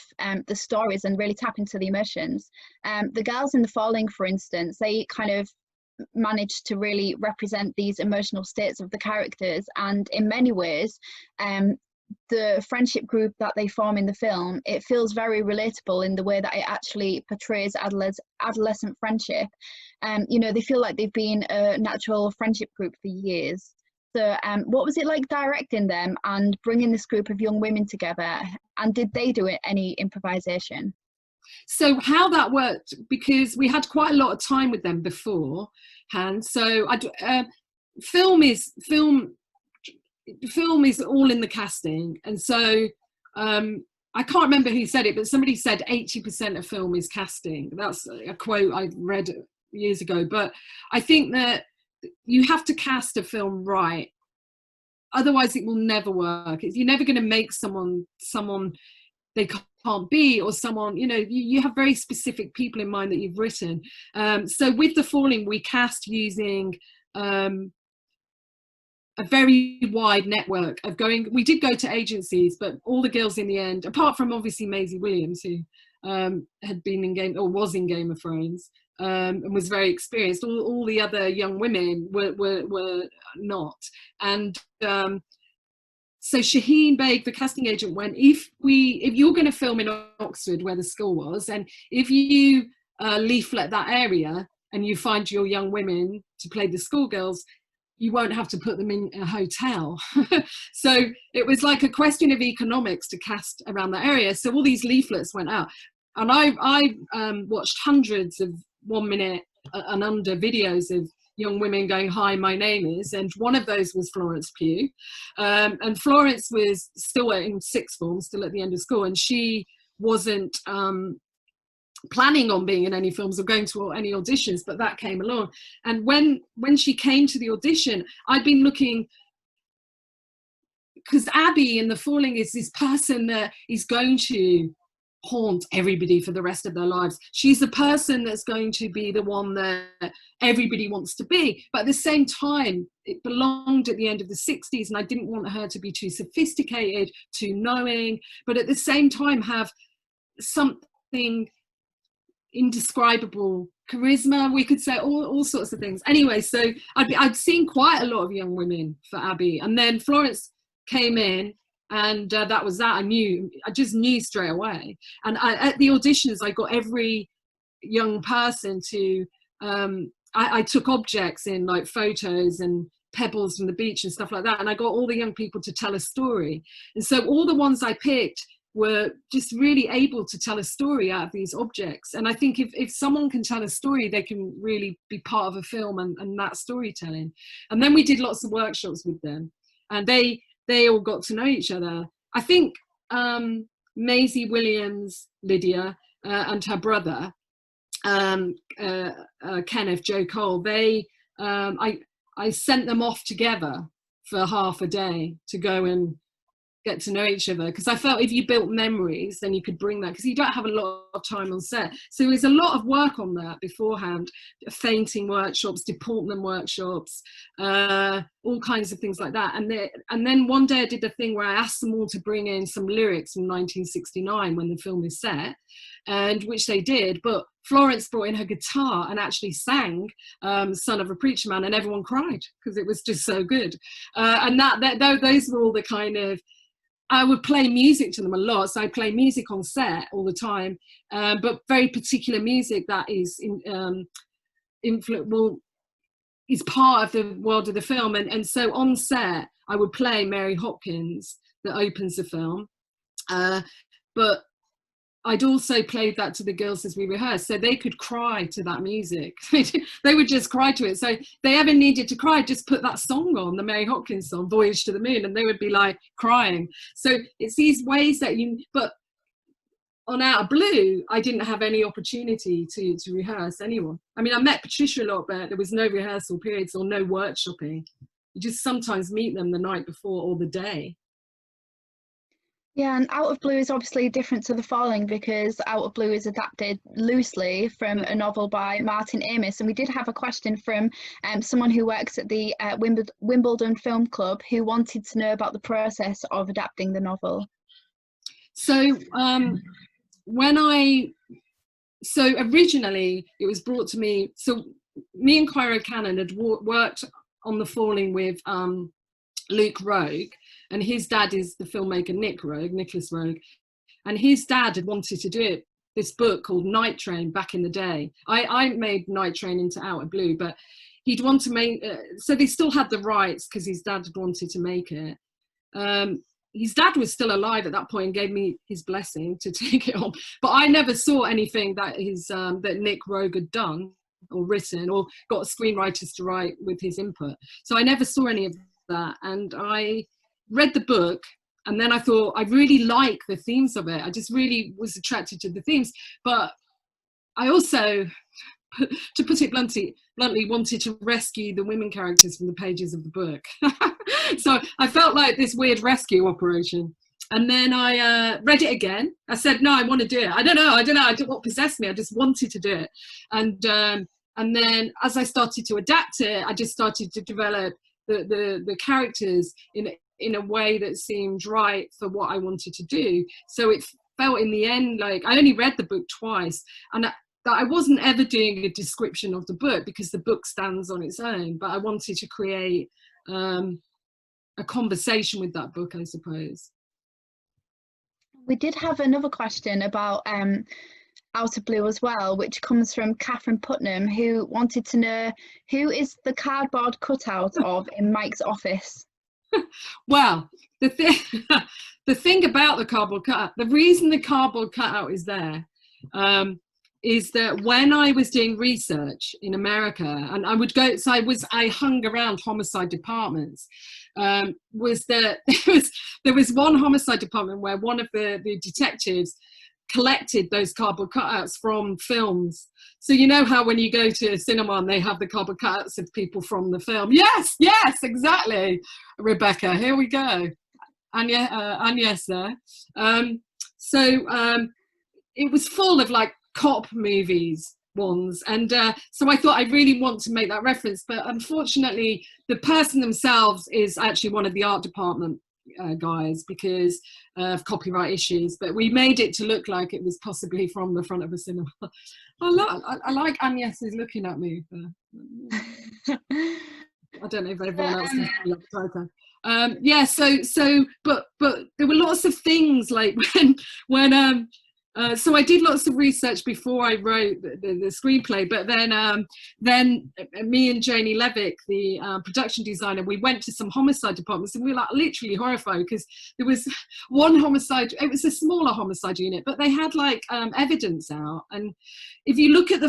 the stories and really tap into the emotions. The girls in The Falling, for instance, they kind of managed to really represent these emotional states of the characters, and in many ways the friendship group that they form in the film, it feels very relatable in the way that it actually portrays adolescent friendship. You know, they feel like they've been a natural friendship group for years. So what was it like directing them and bringing this group of young women together, and did they do any improvisation? So how that worked, because we had quite a lot of time with them beforehand, so film is all in the casting, and so I can't remember who said it, but somebody said 80% of film is casting. That's a quote I read years ago. But I think that you have to cast a film right, otherwise it will never work. You're never going to make someone they can't be, or someone, you know, you have very specific people in mind that you've written. So with The Falling, we cast using a very wide network of we did go to agencies, but all the girls in the end, apart from obviously Maisie Williams, who had been was in Game of Thrones, and was very experienced, all the other young women were not. And so Shaheen Baig, the casting agent, went, if you're going to film in Oxford where the school was, and if you leaflet that area and you find your young women to play the schoolgirls, you won't have to put them in a hotel. So it was like a question of economics to cast around that area. So all these leaflets went out, and I watched hundreds of 1 minute and under videos of young women going, "Hi, my name is," and one of those was Florence Pugh, and Florence was still in sixth form, still at the end of school, and she wasn't planning on being in any films or going to any auditions, but that came along. And when she came to the audition, I'd been looking, because Abby in The Falling is this person that is going to haunt everybody for the rest of their lives. She's the person that's going to be the one that everybody wants to be, but at the same time it belonged at the end of the 60s, and I didn't want her to be too sophisticated, too knowing, but at the same time have something indescribable charisma, we could say, all sorts of things. Anyway, so I'd seen quite a lot of young women for Abby, and then Florence came in, and that was that. I just knew straight away. And at the auditions, I got every young person to I took objects in, like photos and pebbles from the beach and stuff like that, and I got all the young people to tell a story. And so all the ones I picked were just really able to tell a story out of these objects. And I think if someone can tell a story, they can really be part of a film and that storytelling. And then we did lots of workshops with them, and they all got to know each other. I think Maisie Williams, Lydia, and her brother, Kenneth, Joe Cole, I sent them off together for half a day to go and get to know each other, because I felt if you built memories, then you could bring that, because you don't have a lot of time on set. So there's a lot of work on that beforehand, fainting workshops, deportment workshops, all kinds of things like that. And then one day I did a thing where I asked them all to bring in some lyrics from 1969 when the film is set, and which they did, but Florence brought in her guitar and actually sang Son of a Preacher Man, and everyone cried because it was just so good. And those were all the kind of, I would play music to them a lot. So I play music on set all the time, but very particular music that is is part of the world of the film. And so on set, I would play Mary Hopkins that opens the film. But I'd also played that to the girls as we rehearsed, so they could cry to that music. They would just cry to it. So if they ever needed to cry, just put that song on, the Mary Hopkins song, Voyage to the Moon, and they would be like crying. So it's these ways that but on Out of Blue, I didn't have any opportunity to rehearse anyone. I mean, I met Patricia a lot, but there was no rehearsal periods or no workshopping. You just sometimes meet them the night before or the day. Yeah, and Out of Blue is obviously different to The Falling, because Out of Blue is adapted loosely from a novel by Martin Amis. And we did have a question from someone who works at the Wimbledon Film Club, who wanted to know about the process of adapting the novel. So originally it was brought to me, so me and Cairo Cannon had worked on The Falling with Luke Rogue, and his dad is the filmmaker Nicholas Rogue, and his dad had wanted to do this book called Night Train back in the day. I made Night Train into Out of Blue, but he'd want to make, so they still had the rights because his dad had wanted to make it. His dad was still alive at that point and gave me his blessing to take it on, but I never saw anything that that Nick Rogue had done or written or got screenwriters to write with his input. So I never saw any of that, and I read the book, and then I thought I really like the themes of it. I just really was attracted to the themes, but I also, to put it bluntly, wanted to rescue the women characters from the pages of the book. So I felt like this weird rescue operation. And then I read it again. I said, no, I want to do it. I don't know what possessed me. I just wanted to do it. And then as I started to adapt it, I just started to develop the characters in a way that seemed right for what I wanted to do. So it felt in the end like I only read the book twice, and I wasn't ever doing a description of the book because the book stands on its own, but I wanted to create a conversation with that book, I suppose. We did have another question about Out of Blue as well, which comes from Catherine Putnam, who wanted to know who is the cardboard cutout of in Mike's office. Well, the thing about the cardboard cutout, the reason the cardboard cutout is there is that when I was doing research in America, and I would go, so I hung around homicide departments, was that there was one homicide department where one of the detectives collected those cardboard cutouts from films. So you know how when you go to a cinema and they have the cardboard cutouts of people from the film? Yes, yes, exactly, Rebecca. Here we go. Agnes there. It was full of like cop movies ones, and so I thought I really want to make that reference, but unfortunately the person themselves is actually one of the art department guys because of copyright issues, but we made it to look like it was possibly from the front of a cinema. I like Agnes is looking at me. I don't know if everyone else can see that. Yeah, but there were lots of things like when so I did lots of research before I wrote the screenplay, but then me and Janie Levick, the production designer, we went to some homicide departments and we were like literally horrified because there was one homicide, it was a smaller homicide unit, but they had like evidence out, and if you look at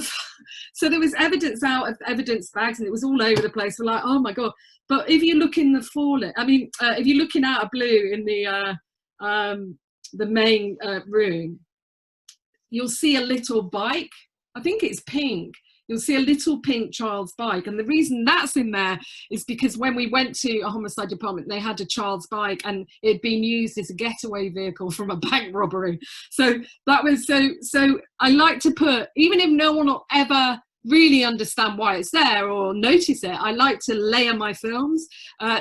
so there was evidence out of evidence bags and it was all over the place. We're like, oh my God. But if you look in the if you're looking out of blue in the main room, you'll see a little bike. I think it's pink. You'll see a little pink child's bike. And the reason that's in there is because when we went to a homicide department, they had a child's bike and it had been used as a getaway vehicle from a bank robbery. So that was so I like to put, even if no one will ever really understand why it's there or notice it, I like to layer my films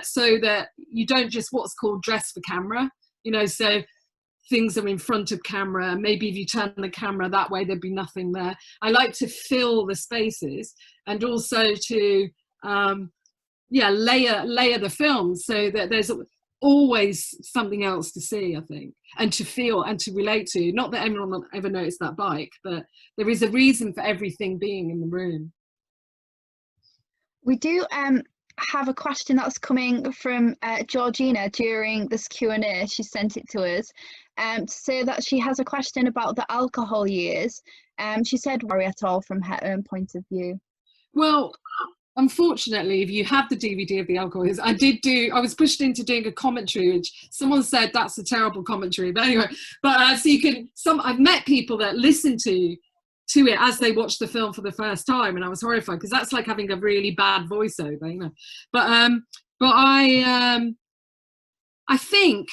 so that you don't just what's called dress for camera, so things are in front of camera. Maybe if you turn the camera that way, there'd be nothing there. I like to fill the spaces and also to, layer the film so that there's always something else to see, I think, and to feel and to relate to. Not that anyone will ever notice that bike, but there is a reason for everything being in the room. We do have a question that's coming from Georgina during this Q&A. She sent it to us to say that she has a question about the alcohol years. She said worry at all from her own point of view. Well, unfortunately, if you have the DVD of the alcohol years, I was pushed into doing a commentary, which someone said that's a terrible commentary, but anyway, but so I've met people that listen to it as they watch the film for the first time, and I was horrified because that's like having a really bad voiceover, But I think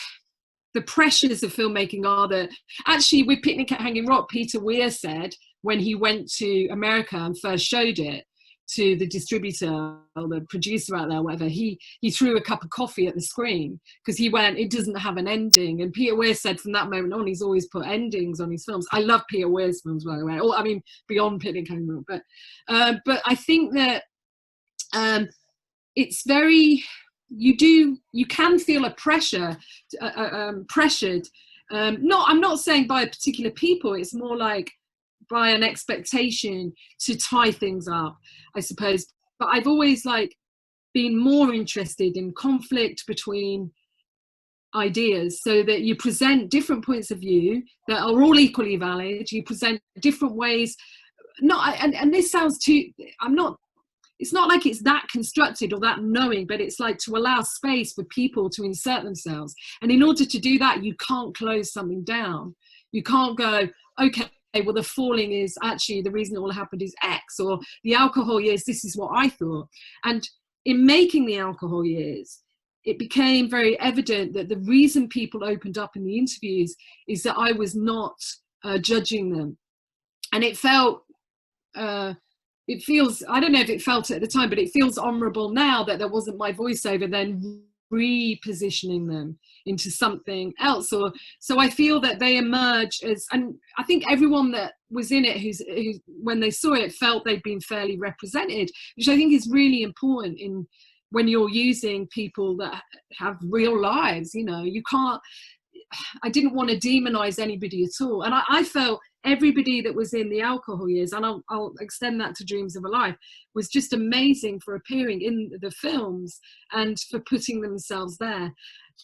the pressures of filmmaking are that actually with Picnic at Hanging Rock, Peter Weir said when he went to America and first showed it to the distributor or the producer out there, whatever, he threw a cup of coffee at the screen because he went, it doesn't have an ending. And Peter Weir said from that moment on, he's always put endings on his films. I love Peter Weir's films, by the way. I mean, beyond Picnic at Hanging Rock. But I think that it's very, you can feel a pressure, pressured. I'm not saying by particular people, it's more like by an expectation to tie things up, I suppose. But I've always been more interested in conflict between ideas, so that you present different points of view that are all equally valid. You present different ways. And this sounds too, it's not like it's that constructed or that knowing, but it's like to allow space for people to insert themselves. And in order to do that, you can't close something down. You can't go, okay, well, the falling is actually the reason it all happened is X, or the alcohol years, this is what I thought. And in making the alcohol years, it became very evident that the reason people opened up in the interviews is that I was not judging them. And it felt, it feels, I don't know if it felt it at the time, but it feels honourable now that there wasn't my voiceover then repositioning them into something else. Or so I feel that they emerge as, and I think everyone that was in it who's when they saw it felt they'd been fairly represented, which I think is really important in when you're using people that have real lives. You can't, I didn't want to demonize anybody at all. And I felt everybody that was in the alcohol years, and I'll extend that to Dreams of a Life, was just amazing for appearing in the films and for putting themselves there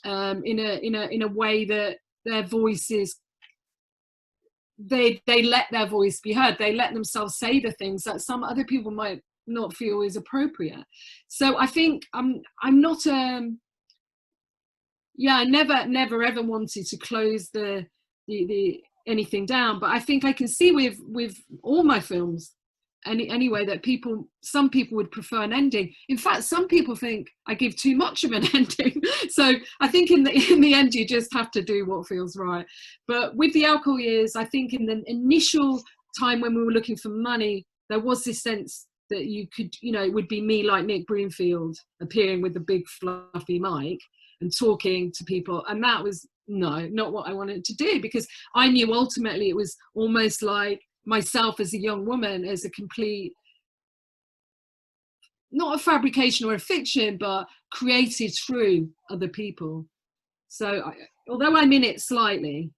in a way that their voices, they let their voice be heard. They let themselves say the things that some other people might not feel is appropriate. So I think I'm not I never ever wanted to close the anything down, but I think I can see with all my films anyway that some people would prefer an ending. In fact, some people think I give too much of an ending. So I think in the end you just have to do what feels right. But with the Alcohol Years, I think in the initial time when we were looking for money, there was this sense that you could, it would be me like Nick Broomfield appearing with the big fluffy mic and talking to people, and that was not what I wanted to do, because I knew ultimately it was almost like myself as a young woman, as a complete, not a fabrication or a fiction, but created through other people. So although I'm in it slightly,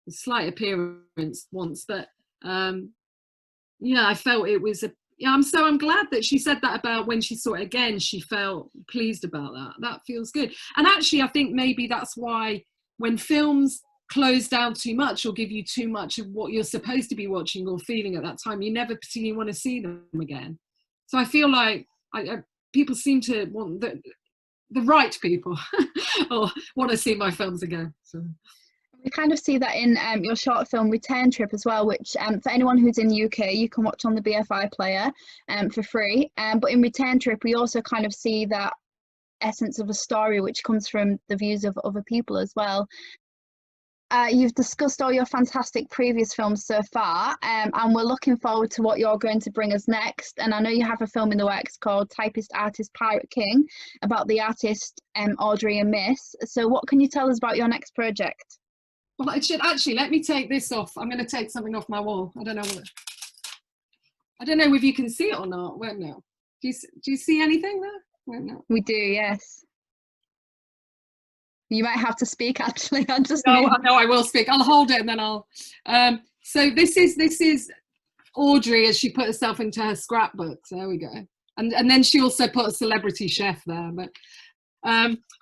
a slight appearance once, but I felt it was I'm glad that she said that about when she saw it again, she felt pleased about that. That feels good. And actually, I think maybe that's why when films close down too much or give you too much of what you're supposed to be watching or feeling at that time, you never particularly want to see them again. So I feel like people seem to want the right people or want to see my films again. So. We kind of see that in your short film Return Trip as well, which for anyone who's in the UK, you can watch on the BFI player for free. But in Return Trip, we also kind of see that essence of a story which comes from the views of other people as well. You've discussed all your fantastic previous films so far, and we're looking forward to what you're going to bring us next. And I know you have a film in the works called Typist Artist Pirate King, about the artist Audrey and Miss. So what can you tell us about your next project? Well, I should actually, let me take this off. I'm going to take something off my wall. I don't know if you can see it or not. Wait, no. Do you see anything there? Wait, no. We do, yes. You might have to speak, actually. No, I will speak. I'll hold it and then I'll. So this is Audrey as she put herself into her scrapbooks. There we go. And then she also put a celebrity chef there. But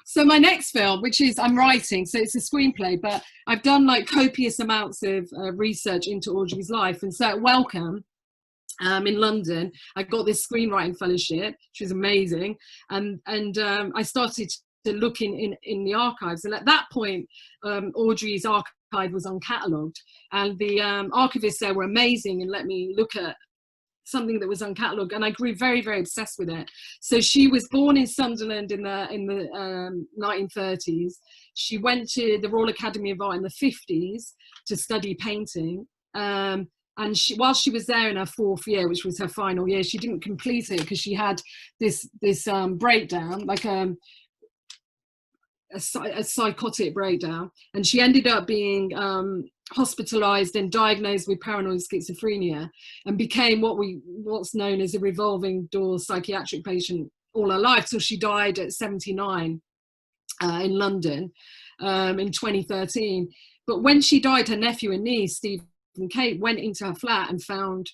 so my next film, which is I'm writing, so it's a screenplay, but I've done like copious amounts of research into Audrey's life. And so at Wellcome in London, I got this screenwriting fellowship, which was amazing. And I started to look in the archives. And at that point, Audrey's archive was uncatalogued. And the archivists there were amazing and let me look at something that was uncatalogued, and I grew very, very obsessed with it. So she was born in Sunderland in the 1930s. She went to the Royal Academy of Art in the 50s to study painting. And while she was there in her 4th year, which was her final year, she didn't complete it because she had this breakdown, like a psychotic breakdown, and she ended up being hospitalized and diagnosed with paranoid schizophrenia and became what's known as a revolving door psychiatric patient all her life till she died at 79 in London in 2013. But when she died, her nephew and niece Steve and Kate went into her flat and found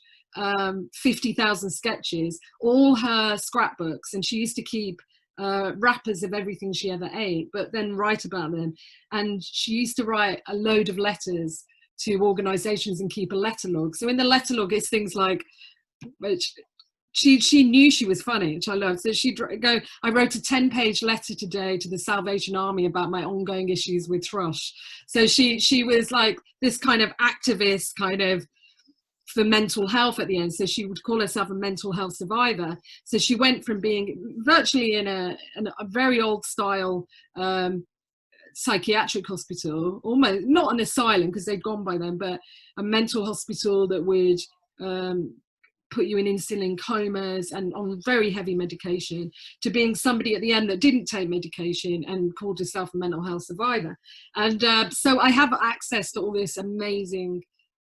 50,000 sketches, all her scrapbooks, and she used to keep wrappers of everything she ever ate, but then write about them. And she used to write a load of letters to organizations and keep a letter log. So in the letter log it's things like, which she knew she was funny, which I loved. So she'd go, I wrote a 10-page letter today to the Salvation Army about my ongoing issues with thrush. So she was like this kind of activist kind of for mental health at the end. So she would call herself a mental health survivor. So she went from being virtually in a very old style psychiatric hospital, almost not an asylum because they'd gone by then, but a mental hospital that would put you in insulin comas and on very heavy medication, to being somebody at the end that didn't take medication and called herself a mental health survivor. And so I have access to all this amazing,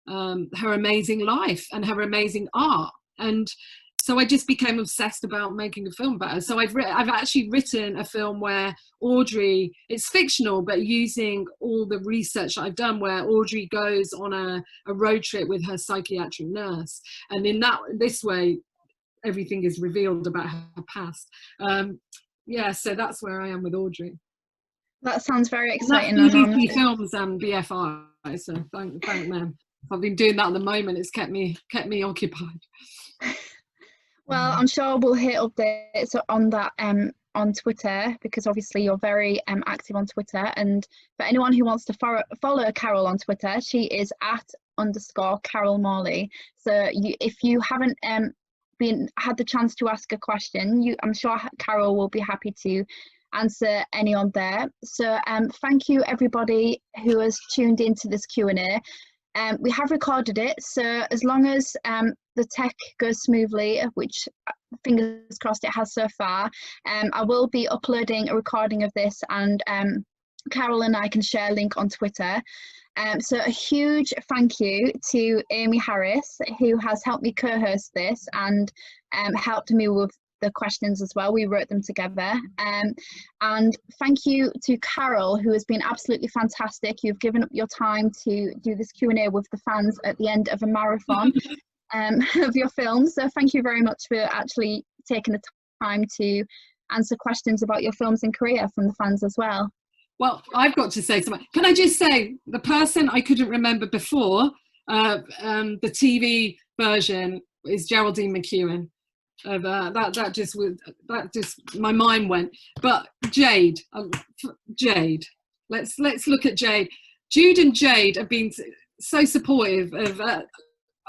her amazing life and her amazing art. And so I just became obsessed about making a film about her. So I've actually written a film where Audrey, it's fictional, but using all the research that I've done, where Audrey goes on a road trip with her psychiatric nurse. And in this way, everything is revealed about her past. So that's where I am with Audrey. That sounds very exciting. BBC Films and BFI, so thank them. I've been doing that at the moment. It's kept me occupied. Well, I'm sure we'll hear updates on that on Twitter, because obviously you're very active on Twitter. And for anyone who wants to follow Carol on Twitter, she is @_Carol Morley. So if you haven't had the chance to ask a question, I'm sure Carol will be happy to answer any on there. So thank you everybody who has tuned into this Q&A. We have recorded it, so as long as the tech goes smoothly, which fingers crossed it has so far, I will be uploading a recording of this, and Carol and I can share a link on Twitter. So a huge thank you to Amy Harris, who has helped me co-host this and helped me with the questions as well. We wrote them together. And thank you to Carol, who has been absolutely fantastic. You've given up your time to do this Q&A with the fans at the end of a marathon of your films. So thank you very much for actually taking the time to answer questions about your films and career from the fans as well. Well, I've got to say something. Can I just say, the person I couldn't remember before, the TV version, is Geraldine McEwen. That just my mind went. But Jade, let's look at Jade. Jude and Jade have been so supportive of a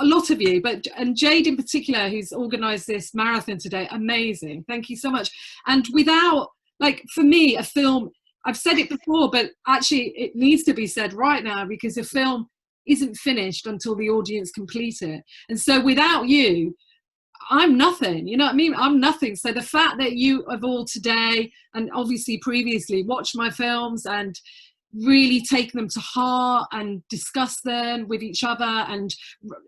lot of you, and Jade in particular, who's organised this marathon today. Amazing, thank you so much. And without, like, for me, a film, I've said it before, but actually it needs to be said right now, because a film isn't finished until the audience complete it. And so without you, I'm nothing, you know what I mean? I'm nothing. So the fact that you have all today, and obviously previously, watched my films and really take them to heart and discuss them with each other, and,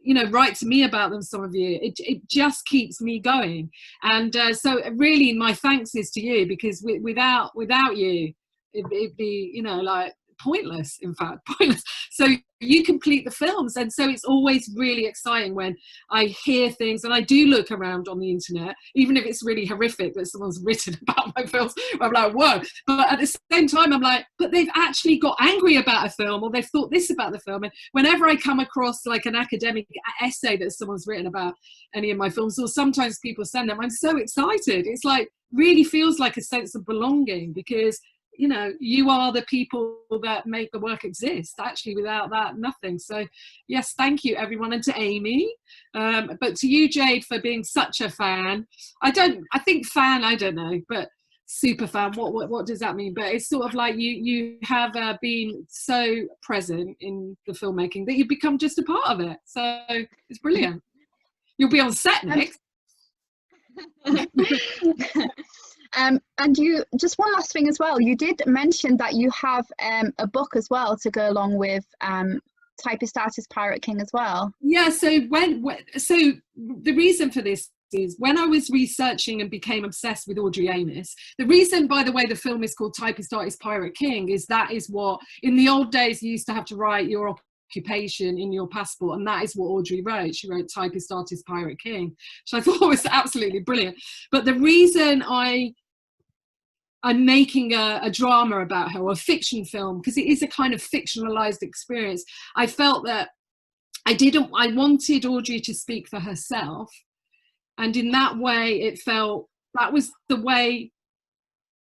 you know, write to me about them, some of you, it just keeps me going. And so really my thanks is to you, because without you, it'd be, you know, like pointless, in fact, pointless. So you complete the films, and so it's always really exciting when I hear things, and I do look around on the internet, even if it's really horrific that someone's written about my films. I'm like, whoa. But at the same time, I'm like, but they've actually got angry about a film, or they've thought this about the film. And whenever I come across like an academic essay that someone's written about any of my films, or sometimes people send them, I'm so excited. It's like, really feels like a sense of belonging, because, you know, you are the people that make the work exist. Actually, without that, nothing. So yes, thank you everyone, and to Amy, but to you, Jade, for being such a fan. I think fan, I don't know, but super fan, what does that mean? But it's sort of like you have been so present in the filmmaking that you've become just a part of it. So it's brilliant. You'll be on set next. And you, just one last thing as well, you did mention that you have a book as well to go along with Typist Artist Pirate King as well. Yeah, so so the reason for this is, when I was researching and became obsessed with Audrey Amos, the reason, by the way, the film is called Typist Artist Pirate King is that is what, in the old days, you used to have to write your occupation in your passport, and that is what Audrey wrote. She wrote Typist Artist Pirate King, which I thought was absolutely brilliant. But the reason I'm making a drama about her, or a fiction film, because it is a kind of fictionalized experience. I felt that I wanted Audrey to speak for herself. And in that way, that was the way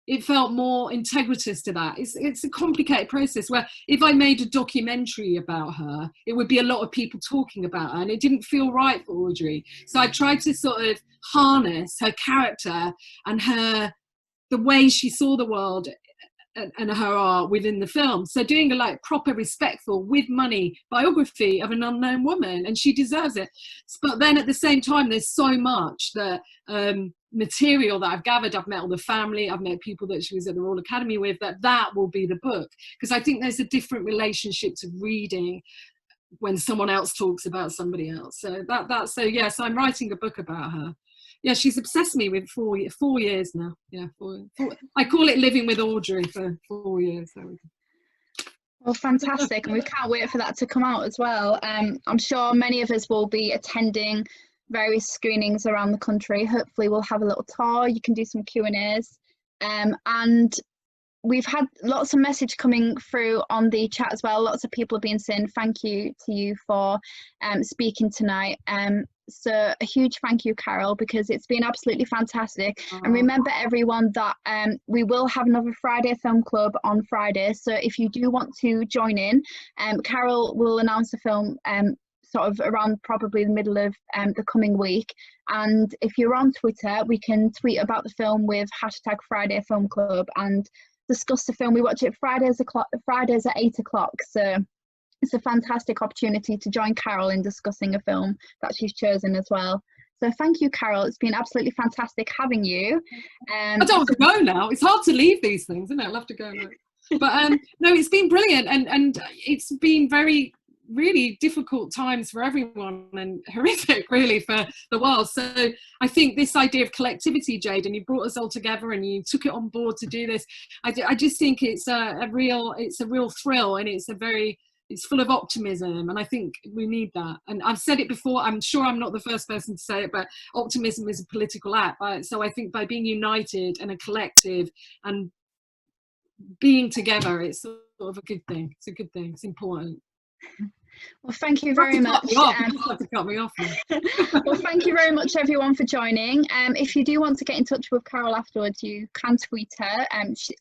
it felt more integritous to that. It's a complicated process, where if I made a documentary about her, it would be a lot of people talking about her, and it didn't feel right for Audrey. So I tried to sort of harness her character and the way she saw the world and her art within the film. So doing a like proper, respectful, with money biography of an unknown woman, and she deserves it. But then at the same time, there's so much that material that I've gathered. I've met all the family, I've met people that she was at the Royal Academy with, that will be the book, because I think there's a different relationship to reading when someone else talks about somebody else. So so yes, I'm writing a book about her. Yeah, she's obsessed me with 4 years now. Yeah, four. I call it living with Audrey for 4 years. Well, fantastic, and we can't wait for that to come out as well. I'm sure many of us will be attending various screenings around the country. Hopefully we'll have a little tour, you can do some Q&As, and we've had lots of message coming through on the chat as well. Lots of people have been saying thank you to you for speaking tonight. So a huge thank you, Carol, because it's been absolutely fantastic. And remember, everyone, that we will have another Friday Film Club on Friday. So if you do want to join in, Carol will announce the film sort of around probably the middle of the coming week. And if you're on Twitter, we can tweet about the film with hashtag Friday Film Club and discuss the film. We watch it Fridays at 8 o'clock. So it's a fantastic opportunity to join Carol in discussing a film that she's chosen as well. So thank you, Carol. It's been absolutely fantastic having you. I don't want to go now. It's hard to leave these things, isn't it? I'll have to go now. But no, it's been brilliant, and it's been really difficult times for everyone, and horrific really for the world. So I think this idea of collectivity, Jade, and you brought us all together and you took it on board to do this. I just think it's a real thrill, and it's full of optimism, and I think we need that. And I've said it before, I'm sure I'm not the first person to say it, but optimism is a political act. So I think by being united and a collective and being together, it's sort of a good thing. It's a good thing. It's important. Well, thank you very much. You have to cut me off now. Well, thank you very much, everyone, for joining. If you do want to get in touch with Carol afterwards, you can tweet her.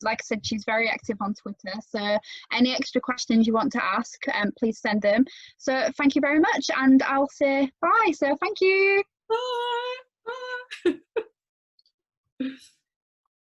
Like I said, she's very active on Twitter. So any extra questions you want to ask, please send them. So thank you very much, and I'll say bye. So thank you. Bye. Bye.